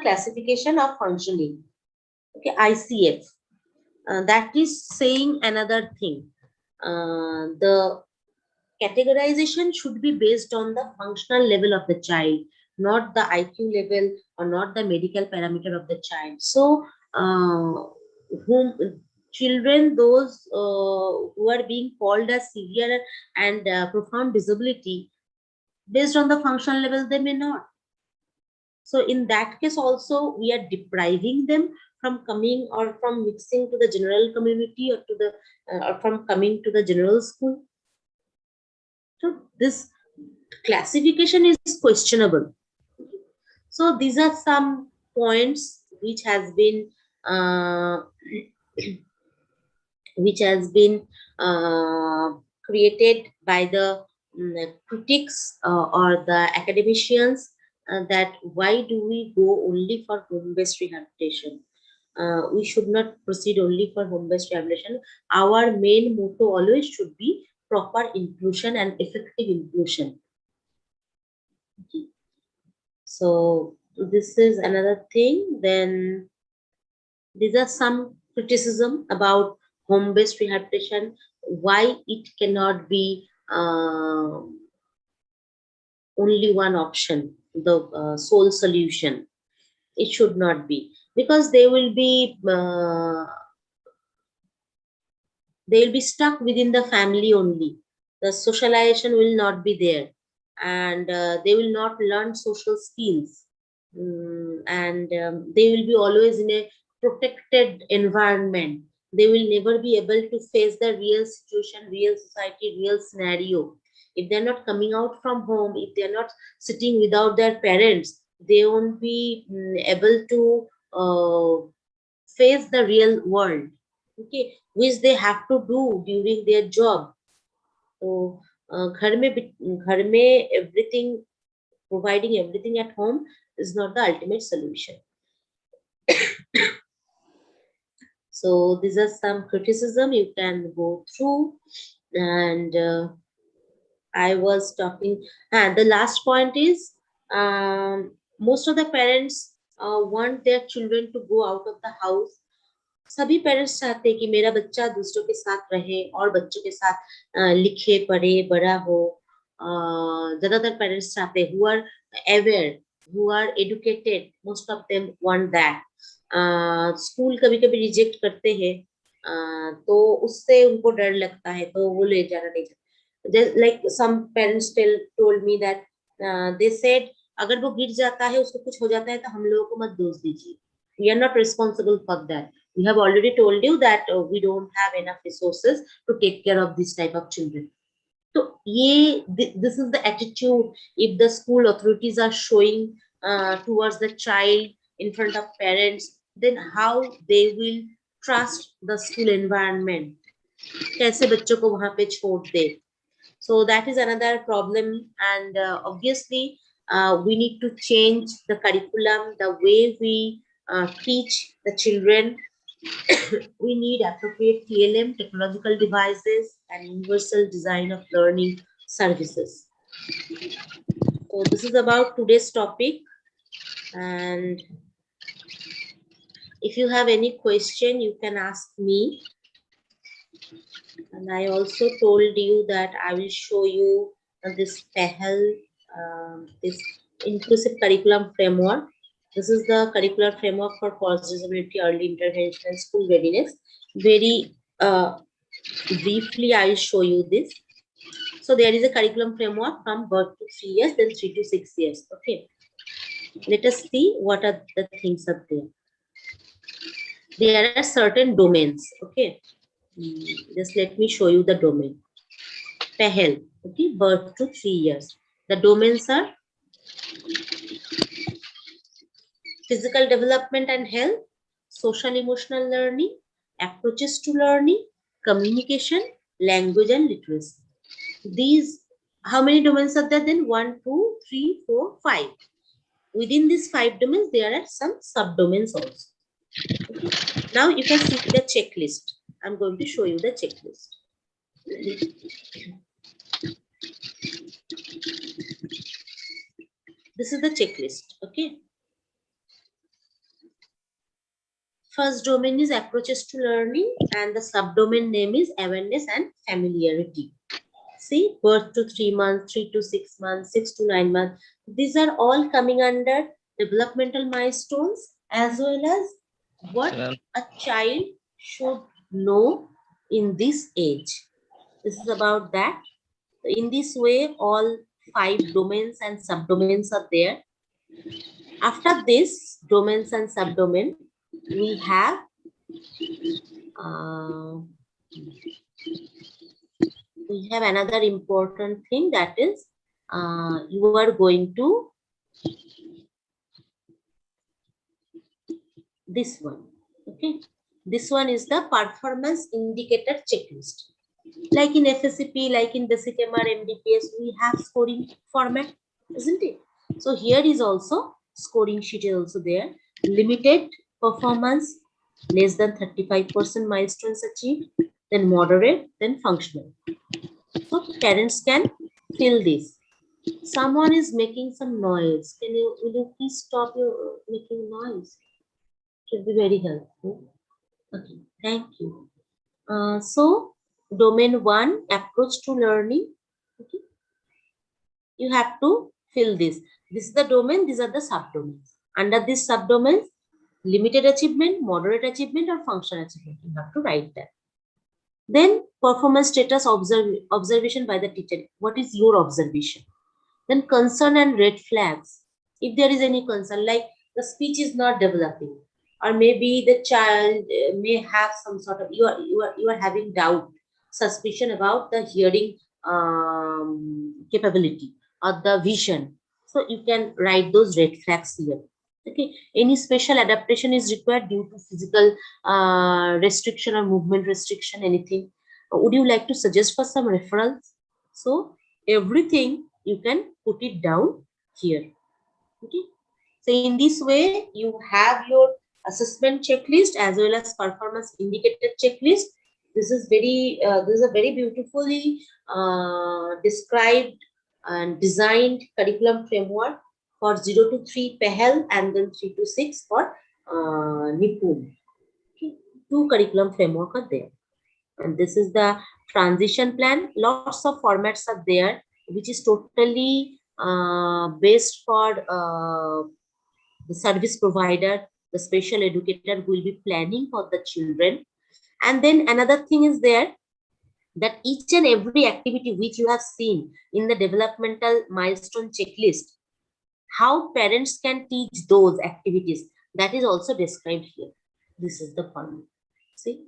Classification of Functioning, okay, ICF. That is saying another thing. The categorization should be based on the functional level of the child, not the IQ level or not the medical parameter of the child. So, whom children, those who are being called as severe and profound disability, based on the functional level, they may not. So in that case also, we are depriving them from coming or from mixing to the general community or to the or from coming to the general school. So this classification is questionable. So these are some points which has been uh, which has been created by the critics or the academicians, that why do we go only for home-based rehabilitation? We should not proceed only for home-based rehabilitation. Our main motto always should be proper inclusion and effective inclusion. Okay. So this is another thing. Then these are some criticism about home-based rehabilitation, why it cannot be only one option, the sole solution. It should not be, because they will be stuck within the family only. the socialization will not be there, and they will not learn social skills. And they will be always in a protected environment. They will never be able to face the real situation, real society, real scenario. If they're not coming out from home, if they're not sitting without their parents, they won't be able to face the real world, okay, which they have to do during their job. So घर में everything, providing everything at home is not the ultimate solution. So these are some criticism you can go through. And I was talking, and the last point is, most of the parents want their children to go out of the house. सभी parents चाहते हैं कि मेरा बच्चा दूसरों के साथ रहे और बच्चों के साथ लिखे पढ़े बड़ा हो. ज्यादातर पेरेंट्स चाहते हैं, who are aware, who are educated, most of them want that. School कभी कभी रिजेक्ट करते हैं, तो उससे उनको डर लगता है, तो वो ले जाना नहीं चाहते. Like some parents told me that they said अगर वो गिर जाता है, उसको कुछ हो जाता है, तो हम लोगों को मत दोष दीजिए. We are not responsible for that. We have already told you that we don't have enough resources to take care of this type of children. So this is the attitude if the school authorities are showing towards the child in front of parents, then how they will trust the school environment. कैसे बच्चों को वहां पे छोड़ दे. So that is another problem, and obviously we need to change the curriculum, the way we teach the children. We need appropriate TLM, technological devices, and universal design of learning services. So this is about today's topic, and if you have any question, you can ask me. And I also told you that I will show you this PEHL, this inclusive curriculum framework. This is the curricular framework for post-disability early intervention and school readiness. Very briefly, I will show you this. So there is a curriculum framework from birth to 3 years, then 3 to 6 years. Okay. Let us see what are the things up there. There are certain domains. Okay. Just let me show you the domain. PEHL, okay, birth to 3 years. The domains are physical development and health, social emotional learning, approaches to learning, communication, language and literacy. These, how many domains are there then? 1, 2, 3, 4, 5. Within these 5 domains, there are some subdomains also. Okay. Now you can see the checklist. I'm going to show you the checklist. This is the checklist. Okay. First domain is approaches to learning, and the subdomain name is awareness and familiarity. See, birth to 3 months, 3 to 6 months, 6 to 9 months. These are all coming under developmental milestones, as well as what a child should know in this age. This is about that. In this way, all 5 domains and subdomains are there. After this, domains and subdomain, we have another important thing, that is you are going to this one. Okay, this one is the performance indicator checklist. Like in FSCP, like in basic MR, MDPS, we have scoring format, isn't it? So here is also scoring sheet is also there. Limited performance, less than 35% milestones achieved, then moderate, then functional. So parents can fill this. Someone is making some noise. Will you please stop your making noise? Should be very helpful. Okay, thank you. So domain 1, approach to learning. Okay, you have to fill this. This is the domain. These are the subdomains. Under this subdomains, limited achievement, moderate achievement, or functional achievement. You have to write that. Then performance status observation by the teacher. What is your observation? Then concern and red flags. If there is any concern, like the speech is not developing, or maybe the child may have some sort of, you are having doubt, suspicion about the hearing capability or the vision. So you can write those red flags here. Okay. Any special adaptation is required due to physical restriction or movement restriction, anything. Would you like to suggest for some referrals? So everything you can put it down here. Okay. So in this way, you have your assessment checklist as well as performance indicator checklist. This is a very beautifully described and designed curriculum framework for 0 to 3 PEHEL and then 3 to 6 for Nipun. Okay. 2 curriculum framework are there. And this is the transition plan. Lots of formats are there, which is totally based for the service provider, the special educator who will be planning for the children. And then another thing is there, that each and every activity which you have seen in the developmental milestone checklist, how parents can teach those activities, that is also described here. This is the format. See?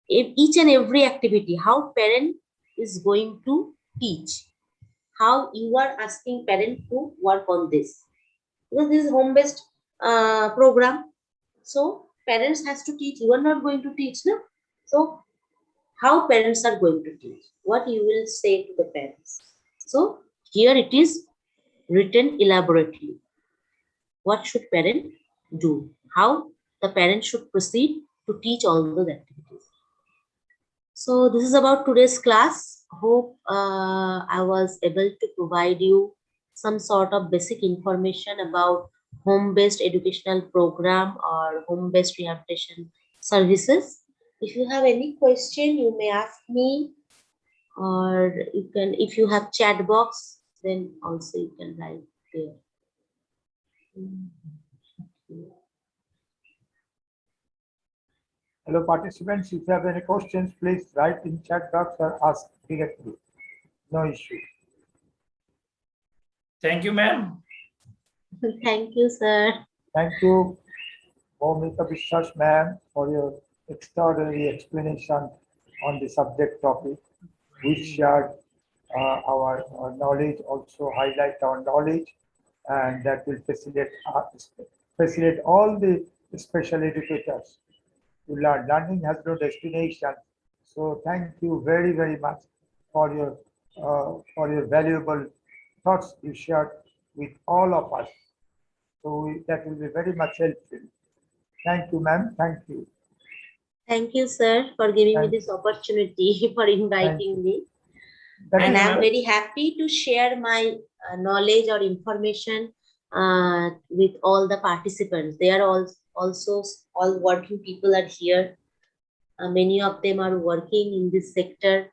Each and every activity, how parent is going to teach, how you are asking parent to work on this, because this is home-based program. So parents has to teach. You are not going to teach, no? So how parents are going to teach? What you will say to the parents? So here it is written elaborately. What should parent do? How the parent should proceed to teach all those activities. So this is about today's class. Hope I was able to provide you some sort of basic information about home-based educational program or home-based rehabilitation services. If you have any question, you may ask me, or you can, if you have chat box, then also you can write there. Hello, participants. If you have any questions, please write in chat box or ask directly. No issue. Thank you, ma'am. Thank you, sir. Thank you, Bhumika Vishwas ma'am, for your extraordinary explanation on the subject topic. We shared our knowledge, also highlight our knowledge, and that will facilitate all the special educators to learn. Learning has no destination. So thank you very, very much for your valuable thoughts you shared with all of us. So that will be very much helpful. Thank you, ma'am. Thank you. Thank you, sir, for giving me Thank this opportunity, for inviting me. And I'm very happy to share my knowledge or information with all the participants. They are also all working people are here. Many of them are working in this sector.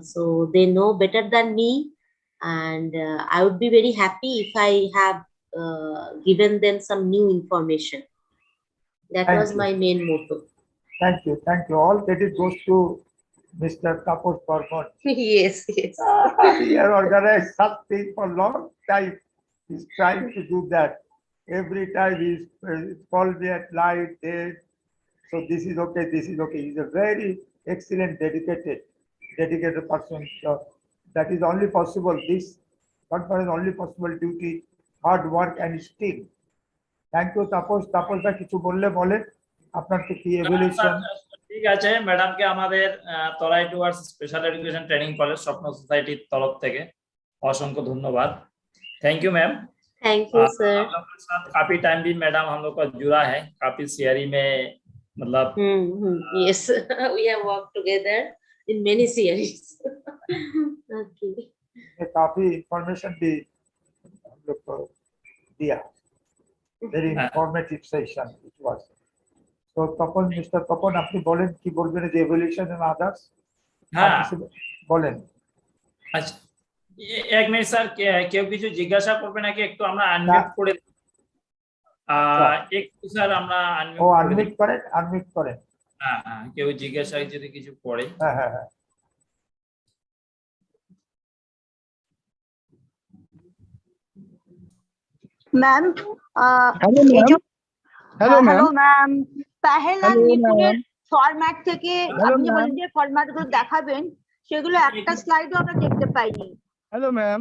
So they know better than me. And I would be very happy if I have given them some new information. That was my main motto. Thank you. Thank you. All credit goes to Mr. Taposh Barman. Yes, yes. He has organized something for a long time. He's trying to do that. Every time he's called me at night. So this is okay, this is okay. He's a very excellent, dedicated person. So that is only possible. This conference only possible due to hard work and skill. Thank you, Taposh. Taposh da কিছু বললে বলেন আপনার কি evaluation ঠিক আছে ম্যাডামকে আমাদের Terai towards special education training college স্বপ্ন সোসাইটির তরফ থেকে অসংখ্য ধন্যবাদ। Thank you ma'am. Thank you sir. आप लोगों के साथ काफी टाइम भी मैडम हम लोग का जुड़ा है, काफी CRE में मतलब yes we have work together in many series. Okay काफी इंफॉर्मेशन भी हम लोग को दिया। Very informative session it was. So Tapan, Mr. Tapan, আপনি বলেন কি বলবেন যে evaluation and others? হ্যাঁ বলেন। আচ্ছা এক মিনিট স্যার, কেউ কিছু জিজ্ঞাসা করবে নাকি? একটু আমরা আনমিউট করে একটু স্যার আমরা আনমিউট করেন। আনমিউট করেন। হ্যাঁ, কেউ জিজ্ঞাসা যদি কিছু পড়ে। হ্যাঁ হ্যাঁ হ্যাঁ मैम हेलो এই मैम যে हेलो হ্যালো मैम ম্যাম পেহেলা हेलो নিপুণের मैम ফরম্যাট থেকে हेलो আপনি যে मैम বলেন যে ফরম্যাট গুলো দেখাবেন সেগুলো একটা স্লাইডও আমরা দেখতে পাইনি। हेलो मैम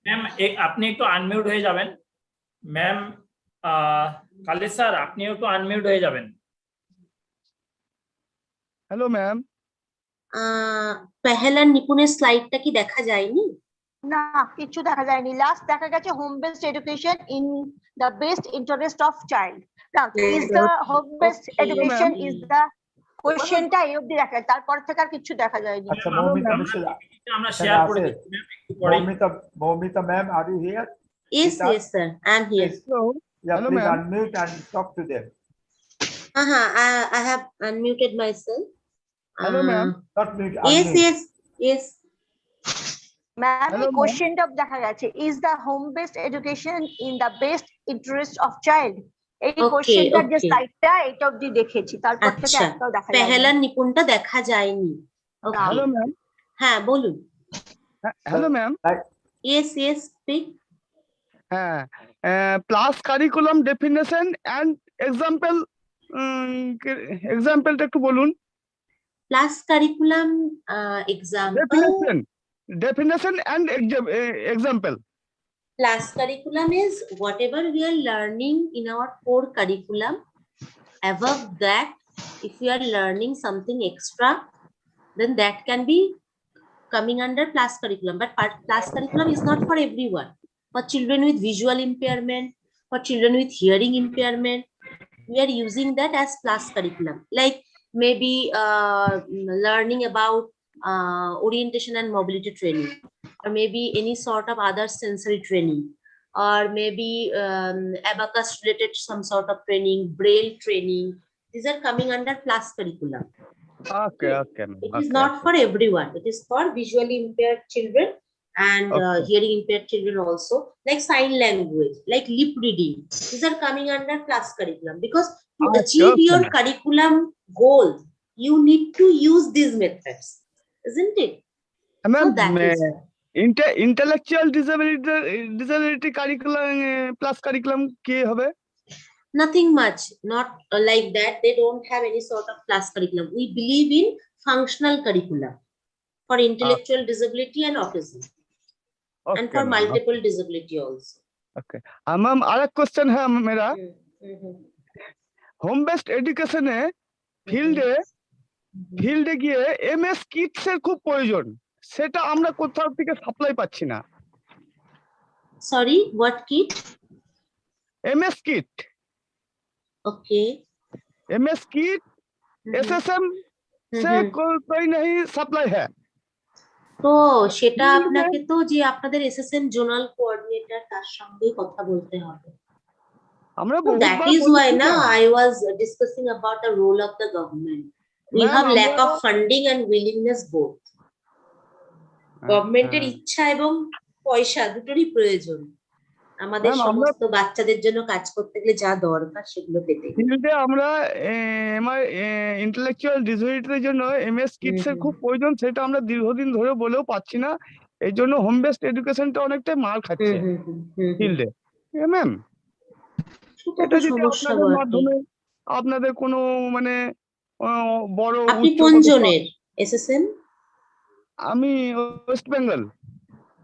ম্যাম আপনি একটু আনমিউট হয়ে যাবেন। ম্যাম কালি স্যার আপনিও একটু আনমিউট হয়ে যাবেন। हेलो मैम পেহেলার নিপুণের স্লাইডটা কি দেখা যায়নি? না কিছু দেখা যায়নি, লাস্ট দেখা গেছে home based education in the best interest of child. না is the home based Okay. Education is the কোশ্চেনটা এই অবধি দেখা, তারপর থেকে আর কিছু দেখা যায়নি। আচ্ছা ম্যাম, মৌমিতা আমরা মিশ্রা আমরা can শেয়ার I করে say? দিচ্ছি ম্যাম একটু পরে। Mumita ma'am, are you here? Yes, Sita? yes, sir. I'm here. Please, hello yeah, Hello, please ma'am. unmute and talk to them. I have unmuted myself. Hello, ma'am. Not mute, Yes, unmute. yes, yes. Ma'am Hello, এই ma'am. কোশ্চেনটা দেখা গেছে is the home based education in the best interest of child, এই Okay, কোশ্চেনটার যে okay. স্লাইডটা এটা অবধি দেখেছি, তারপর থেকে আচ্ছা, একটাও দেখা যায়নি। পেহেলার নিপুণটা দেখা যায়নি। Okay. हेलो मैम হ্যাঁ বলুন। Hello ma'am Yes, yes, speak. হ্যাঁ plus curriculum definition and example এক্সাম্পলটা একটু বলুন Plus curriculum example. Definition and example Plus curriculum is whatever we are learning in our core curriculum. Above that, if we are learning something extra, then that can be coming under plus curriculum. But plus curriculum is not for everyone. For children with visual impairment, for children with hearing impairment, we are using that as plus curriculum. Like maybe learning about orientation and mobility training, or maybe any sort of other sensory training, or maybe abacus related some sort of training, braille training. These are coming under plus curriculum. Okay okay It is not for everyone. It is for visually impaired children and Okay. hearing impaired children also, like sign language, like lip reading. These are coming under plus curriculum because to Okay, achieve okay. your curriculum goal, you need to use these methods, isn't it? Ma'am that is why. Intellectual disability curriculum plus curriculum কি হবে Nothing much, not like that. They don't have any sort of class curriculum. We believe in functional curriculum for intellectual disability and autism, and okay for multiple disability also. Okay ma'am आरेक question है मेरा Mhm. Home based এডুকেশনে ফিল্ডে গিয়ে MS Kitts এর খুব প্রয়োজন সেটা আমরা কোথাও থেকে সাপ্লাই পাচ্ছি না Sorry, what kit? MS kit Okay. MS kit SSM से कोई नहीं सप्लाई है তো সেটা আপনাকে তো যে আপনাদের এসএসএম জোনাল কোঅর্ডিনেটর তার সঙ্গে কথা বলতে হবে। আমরা So that বহুতবার is why বলেছি now না। I was discussing about the role of the government. We Ma'am, have lack of আমরা- funding and willingness both. গভর্নমেন্টের ইচ্ছা এবং পয়সা দুটোরই প্রয়োজন আমাদের Ma'am, আমরা- সমস্ত বাচ্চাদের জন্য কাজ করতে গেলে যা দরকার সেগুলো পেতে। ফিল্ডে আমরা আমার ইন্টেলেকচুয়াল ডিসএবিলিটির জন্য এমএস কিটস এর খুব প্রয়োজন সেটা আমরা দীর্ঘদিন ধরে বলেও পাচ্ছি না এই জন্য হোম বেসড এডুকেশনটা অনেকটাই মার খাচ্ছে ফিল্ডে ম্যাম সেটা এটা তো যদি সমস্যা আপনাদের বটে। মাধ্যমে আপনাদের কোনো মানে বড় আপনি উচ্চ কোন পদস্থ- জনের এসএসএম? আমি ওয়েস্ট বেঙ্গল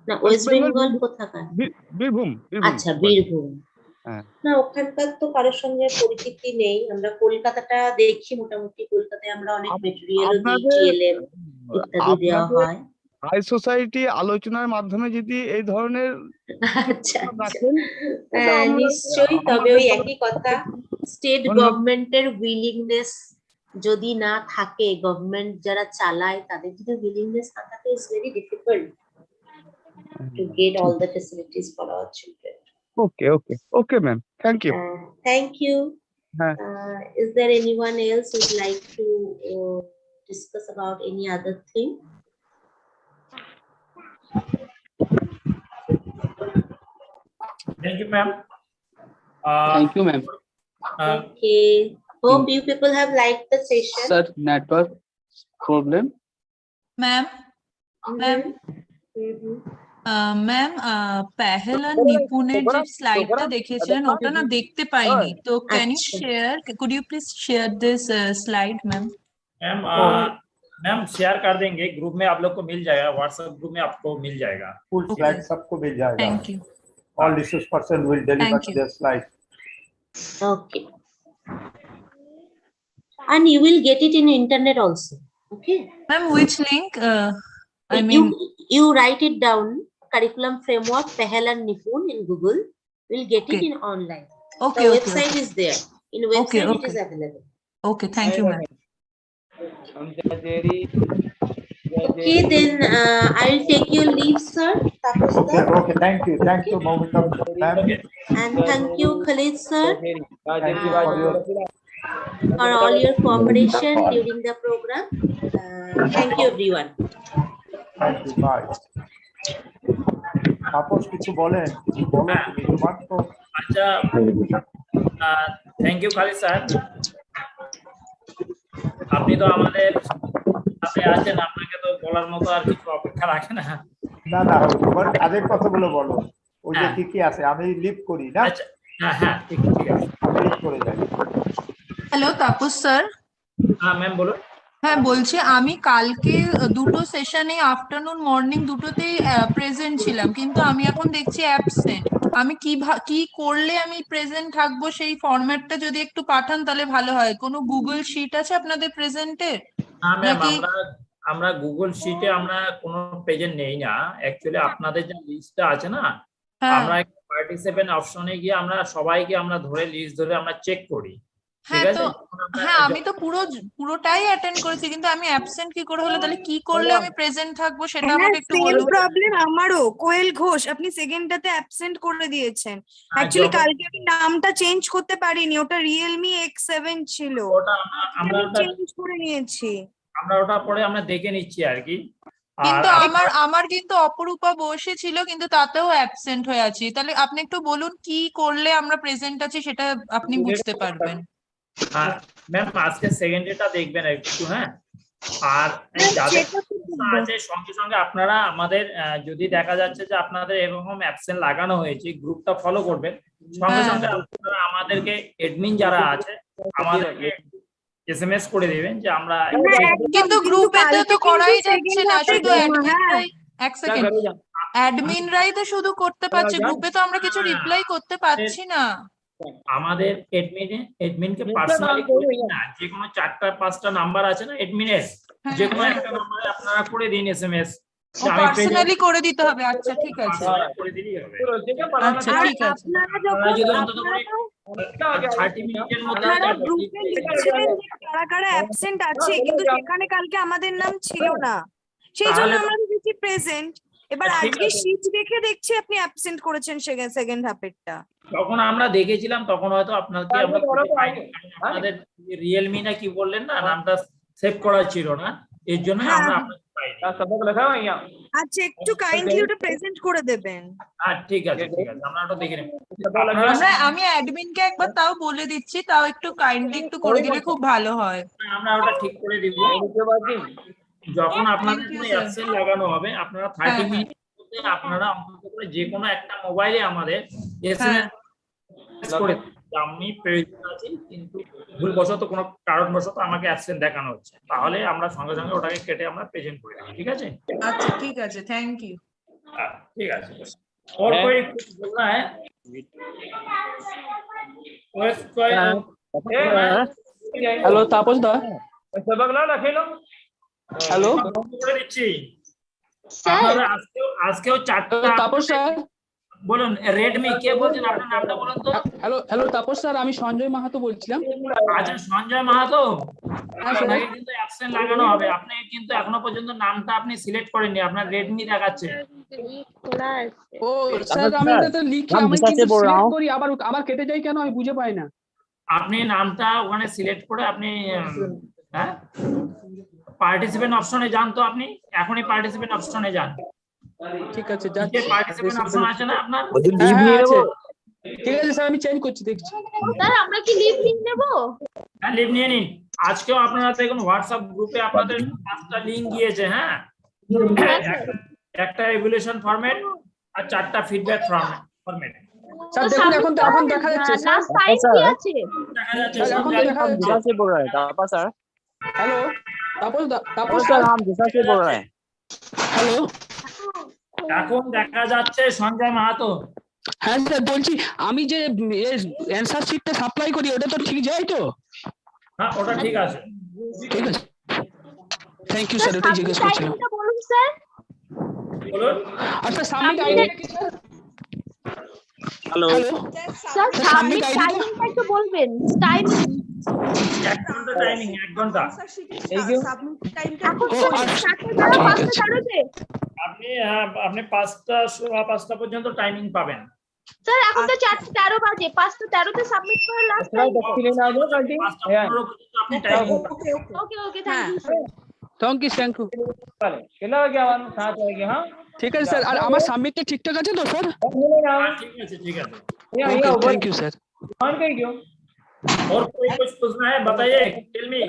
না ওয়েস্ট বেঙ্গল বীরভূম। কোথাকার? বীরভূম আচ্ছা বীরভূম। হ্যাঁ। না ওখানকার তো কারোর সঙ্গে পরিচিতি নেই। আমরা কলকাতাটা দেখি মোটামুটি। কলকাতায় আমরা অনেক মেটেরিয়ালও দিই, আপনাদের- টিএলএম ইত্যাদি দেওয়া আপনাদের হয়। হাই সোসাইটি আলোচনার মাধ্যমে যদি এই ধরনের আচ্ছা আচ্ছা। রাখেন এটা হ্যাঁ, আমরা- নিশ্চয়ই। তবে আমাদের ওই জন্য- একই কথা, স্টেট ধন্যবাদ। গভর্নমেন্টের উইলিংনেস যদি না থাকে, গভর্নমেন্ট যারা চালায় তাদের যদি উইলিংনেস না থাকে, it's very difficult to get all the facilities for our children. Okay okay okay ma'am thank you Thank you. হ্যাঁ। Is there anyone else who would like to discuss about any other thing? Thank you, ma'am. Thank you, ma'am. Uh, Okay. Hope you people have liked the session. Sir, network problem. Ma'am ma'am ma'am পেহেলা নিপুণের যে স্লাইডটা দেখিয়েছিলেন ওটা না দেখতে পাইনি তো ক্যান ইউ আচ্ছা। Share could you please share this slide ma'am ma'am ma'am share कर देंगे ग्रुप में आप लोग को मिल जाएगा व्हाट्सएप ग्रुप में आपको मिल जाएगा फुल स्लाइड सबको मिल जाएगा thank you all resource person will deliver Thank you. their slide Okay. And you will get it in internet also. Okay. Ma'am which link I mean You write it down, curriculum framework Pehelan Nipun in Google. We'll get it Okay. in online. okay The okay website is there. In website it okay. is available. okay thank you ma'am Okay, then I'll take your leave, sir. Tapos okay sir. okay thank you Momita ma'am And thank you, Khalid sir, thank you for your for all your cooperation during the program. Thank you, everyone. thank you bye Tapas কিছু বলেন কিছু বলো তুমি তোমার তো अच्छा thank you Khalid sir আপনি তো আমাদের সাথে আছেন আপনাকে তো বলার মতো আর কিছু অপেক্ষা রাখে না না না তোমার কাজের কথাগুলো বলো ওই যে হ্যাঁ। কি কি আছে আমি লিভ করি না আচ্ছা হ্যাঁ হ্যাঁ ঠিক ঠিক আছে আমি লিভ করে যাই হ্যালো তাপস স্যার হ্যাঁ ম্যাম বলুন হ্যাঁ বলছি আমি কালকে দুটো সেশনে আফটারনুন মর্নিং দুটোতেই প্রেজেন্ট ছিলাম কিন্তু আমি এখন দেখছি অ্যাবসেন্ট আমি কি করলে আমি প্রেজেন্ট থাকবো সেই ফরম্যাটটা যদি একটু পাঠান তাহলে ভালো হয় কোনো গুগল শিট আছে আপনাদের প্রেজেন্টে হ্যাঁ ম্যাম নাকি আমরা গুগল শিটে আমরা কোনো প্রেজেন্ট নেই না অ্যাকচুয়ালি আপনাদের যে লিস্টটা আছে না হ্যাঁ আমরা পার্টিসিপেন্ট অপশনে গিয়ে আমরা সবাইকে আমরা ধরে লিস্ট ধরে আমরা চেক করি ঠিক হ্যাঁ আছে তো যখন আমরা হ্যাঁ আমি তো পুরোটাই অ্যাটেন্ড করেছি কিন্তু আমি অ্যাবসেন্ট কি করে হলো তাহলে কি করলে আমি প্রেজেন্ট থাকবো সেটা আমাকে একটু সেম বলুন প্রবলেম আমারও কোয়েল ঘোষ আপনি সেকেন্ডটাতে অ্যাবসেন্ট করে দিয়েছেন অ্যাকচুয়ালি যখন- কালকে আমি নামটা চেঞ্জ করতে পারিনি ওটা রিয়েলমি X7 ছিল ওটা আমরা আমি ওটা চেঞ্জ করে নিয়েছি আমরা ওটা পরে আমরা দেখে নিচ্ছি আর কি আর কিন্তু আমার কিন্তু অপরূপা বসে ছিল কিন্তু তাতেও অ্যাবসেন্ট হয়ে আছি তাহলে আপনি একটু বলুন কি করলে আমরা প্রেজেন্ট আছি সেটা আপনি বুঝতে পারবেন ম্যাম আজকে সেকেন্ড ডেটা দেখবেন একটু হ্যাঁ আর যাদের আছে সঙ্গে সঙ্গে আপনারা আমাদের যদি দেখা যাচ্ছে যে আপনাদের এরকম অ্যাবসেন্ট লাগানো হয়েছে গ্রুপটা ফলো করবেন সঙ্গে হ্যাঁ। সঙ্গে আপনারা আমাদেরকে এডমিন যারা আছে আমাদেরকে এসএমএস করে দিবেন যে আমরা কিন্তু গ্রুপে তো করাই যাচ্ছে না শুধু হ্যাঁ। অ্যাডমিনরাই এক সেকেন্ড অ্যাডমিনরাই তো শুধু করতে পারছে গ্রুপে তো আমরা কিছু রিপ্লাই করতে পারছি না আমাদের এডমিনকে পার্সোনালি করে দিন না যে কোনো 4টা 5টা নাম্বার আছে না এডমিনের যে কোনো একটা নম্বরে আপনারা করে দিন এসএমএস পার্সোনালি করে দিতে হবে আচ্ছা ঠিক আছে করে দিলেই হবে আচ্ছা ঠিক আছে আপনারা আপনারা যদি যখন অন্তত করে 30 মিনিটের মধ্যে আপনারা গ্রুপে লিখছিলেন যে কারা কারা অ্যাবসেন্ট আছে কিন্তু সেখানে কালকে আমাদের নাম ছিল না সেই জন্য তাহলে- আমরা দেখি প্রেজেন্ট এবার ঠিক আজকে আছে। শীট দেখে দেখছি আপনি অ্যাবসেন্ট করেছেন সেকেন্ড হাফেরটা তখন আমরা দেখেছিলাম তখন হয়তো আপনাকে আমরা খুঁজে পাইনি কারণ আপনাদের রিয়েলমি না কি বললেন না নামটা সেভ করা ছিল না এর জন্য আমরা আপনাকে পাইনি আচ্ছা একটু কাইন্ডলি ওটা প্রেজেন্ট করে দেবেন হ্যাঁ ঠিক আছে আমরা ওটা দেখে নেব আমি অ্যাডমিনকে একবার তাও বলে দিচ্ছি তাও একটু কাইন্ডলি একটু করে দিলে খুব ভালো হয় আমরা ওটা ঠিক করে দিব যখন আপনাদের কোনো অ্যাবসেন্ট লাগানো হবে আপনারা 30 মিনিটের মধ্যে আপনারা অন্তত করে যে কোনো একটা মোবাইলে আমাদের এসএমএস করে দিন যে আমি প্রয়োজন আছি কিন্তু ভুলবশত কোনো কারণবশত আমাকে অ্যাবসেন্ট দেখানো হচ্ছে তাহলে আমরা সঙ্গে সঙ্গে ওটাকে কেটে আমরা প্রেজেন্ট করে দিই ঠিক আছে আচ্ছা ঠিক আছে থ্যাংক ইউ ठीक है और कोई कुछ बोलना है হ্যালো তাপস দা হ্যালো করে দিচ্ছি আপনারা আজকেও 4টা তাপস স্যার বলুন রেডমি কে বলছেন আপনার নামটা বলুন তো হ্যালো তাপস স্যার আমি সঞ্জয় মাহাতো বলছিলাম আচ্ছা সঞ্জয় মাহাতো হ্যাঁ, স্যার। আপনাকে কিন্তু অ্যাবসেন্ট লাগানো হবে আপনি কিন্তু এখনো পর্যন্ত নামটা আপনি সিলেক্ট করেননি আপনার রেডমি দেখাচ্ছে ও স্যার আমি ওটাতে লিখি আমি কিন্তু সিলেক্ট করি আবার কেটে যায় কেন আমি বুঝে পাই না আপনি নামটা ওখানে সিলেক্ট করে আপনি হ্যাঁ পার্টিসিপেন্ট অপশনে যান তো আপনি এখনই পার্টিসিপেন্ট অপশনে যান ঠিক আছে যাচ্ছি পার্টিসিপেন্ট অপশন আছে না আপনার হ্যাঁ, আছে। ঠিক আছে স্যার আমি চেঞ্জ করছি দেখছি স্যার আমরা কি লিভ নিয়ে নেব হ্যাঁ লিভ নিয়ে নিন। আজকেও আপনারা দেখুন হোয়াটসঅ্যাপ গ্রুপে আপনাদের 5টা লিংক গিয়েছে। হ্যাঁ, একটা এভ্যালুয়েশন ফরম্যাট আর 4টা ফিডব্যাক ফরম্যাট। স্যার দেখুন এখন দেখা যাচ্ছে স্যার, লাস্ট টাইম কি আছে? দেখা যাচ্ছে স্যার এখন তো দেখা যাচ্ছে। से बोल रहा है Thapa sir. Hello Tapas Thapa sir, sir हम दिशा से बोल रहे हैं। হ্যালো। এখন দেখা যাচ্ছে সঞ্জয় মাহাতো। হ্যাঁ স্যার বলছি, আমি যে অ্যান্সার শিটটা সাপ্লাই করি ওটা তো ঠিক যায় তো? হ্যাঁ ওটা ঠিক আছে। ঠিক আছে, থ্যাংক ইউ স্যার, ওটাই জিজ্ঞেস করছিলাম। টাইমটা বলুন স্যার। বলুন। আচ্ছা সাবমিট আইডি কি sir? Hello sir sir, submit submit ID টা? টাইমিংটা একটু বলবেন। টাইমিং 1 ঘন্টা টাইমিং, 1 ঘন্টা। এখন ও, স্যার আচ্ছা, 4টা 5টা 4তে আপনি 5টা 5টা পর্যন্ত টাইমিং পাবেন। স্যার এখন তো 4টা 13 বাজে, 5টা 13তে সাবমিট করে লাস্ট টাইম। আপনি timing okay okay thank you sir. Thank you. ঠিক আছে স্যার, আর আমার সাবমিটটা ঠিকঠাক আছে তো স্যার? ঠিক আছে ঠিক আছে। Thank you sir. और कोई कुछ पूछना है बताइए, टेल मी।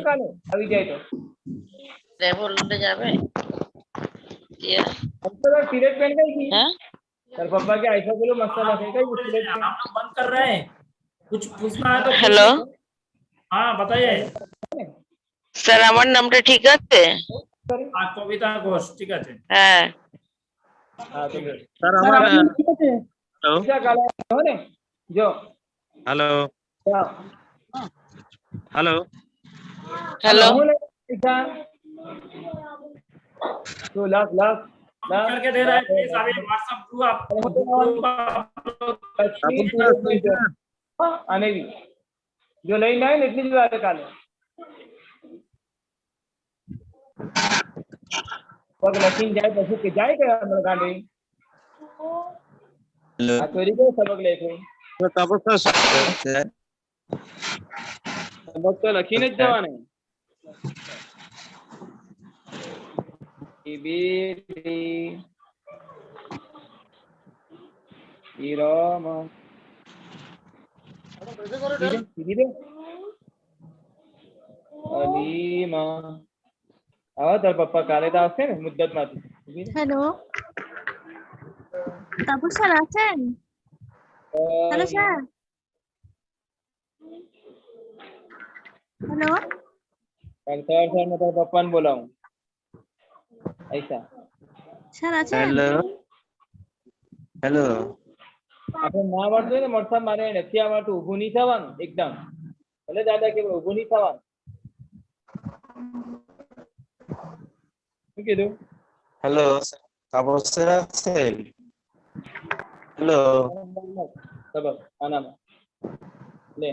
अभी जाए तो बोलते जावे सीरेट पेन गई थी हैं? सर पापा के ऐसा बोलो मसाला है हम लोग बंद कर रहे हैं, कुछ पूछना है तो हेलो हाँ बताइए। স্যার আমার নামটা ঠিক আছে? कविता घोष ठीक আছে। হ্যাঁ हाँ तो सर हमारा क्या काला है ने जो हेलो हेलो हेलो तो लाख लाख करके दे रहा है प्लीज अभी व्हाट्सएप ग्रुप आने भी जो लाइन है इतनी जो आते काले पग लखीन जाए पशु के जाए क्या हम लोग गाड़ी हेलो चोरी को सबक लेके तो तापा सर सबक तो लखीन जवान है Ibiri Irama Ibiri Alima आवा तर पप्पा काले दास है मुद्दत माती হ্যালো তাপস স্যার আছেন? হ্যালো স্যার, হ্যালো कल सर मैं तो पप्पा ने बोला हूँ ऐसा স্যার আছেন? हेलो हेलो આપણે ના આવડતું ને મોટસા મારે નથી આવડતું ઊભું નહીં થવાનું એકદમ ભલે દાદા કે ઊભું નહીં થવાનું શું કીધું हेलो तापा सर আছে हेलो सबक आना ले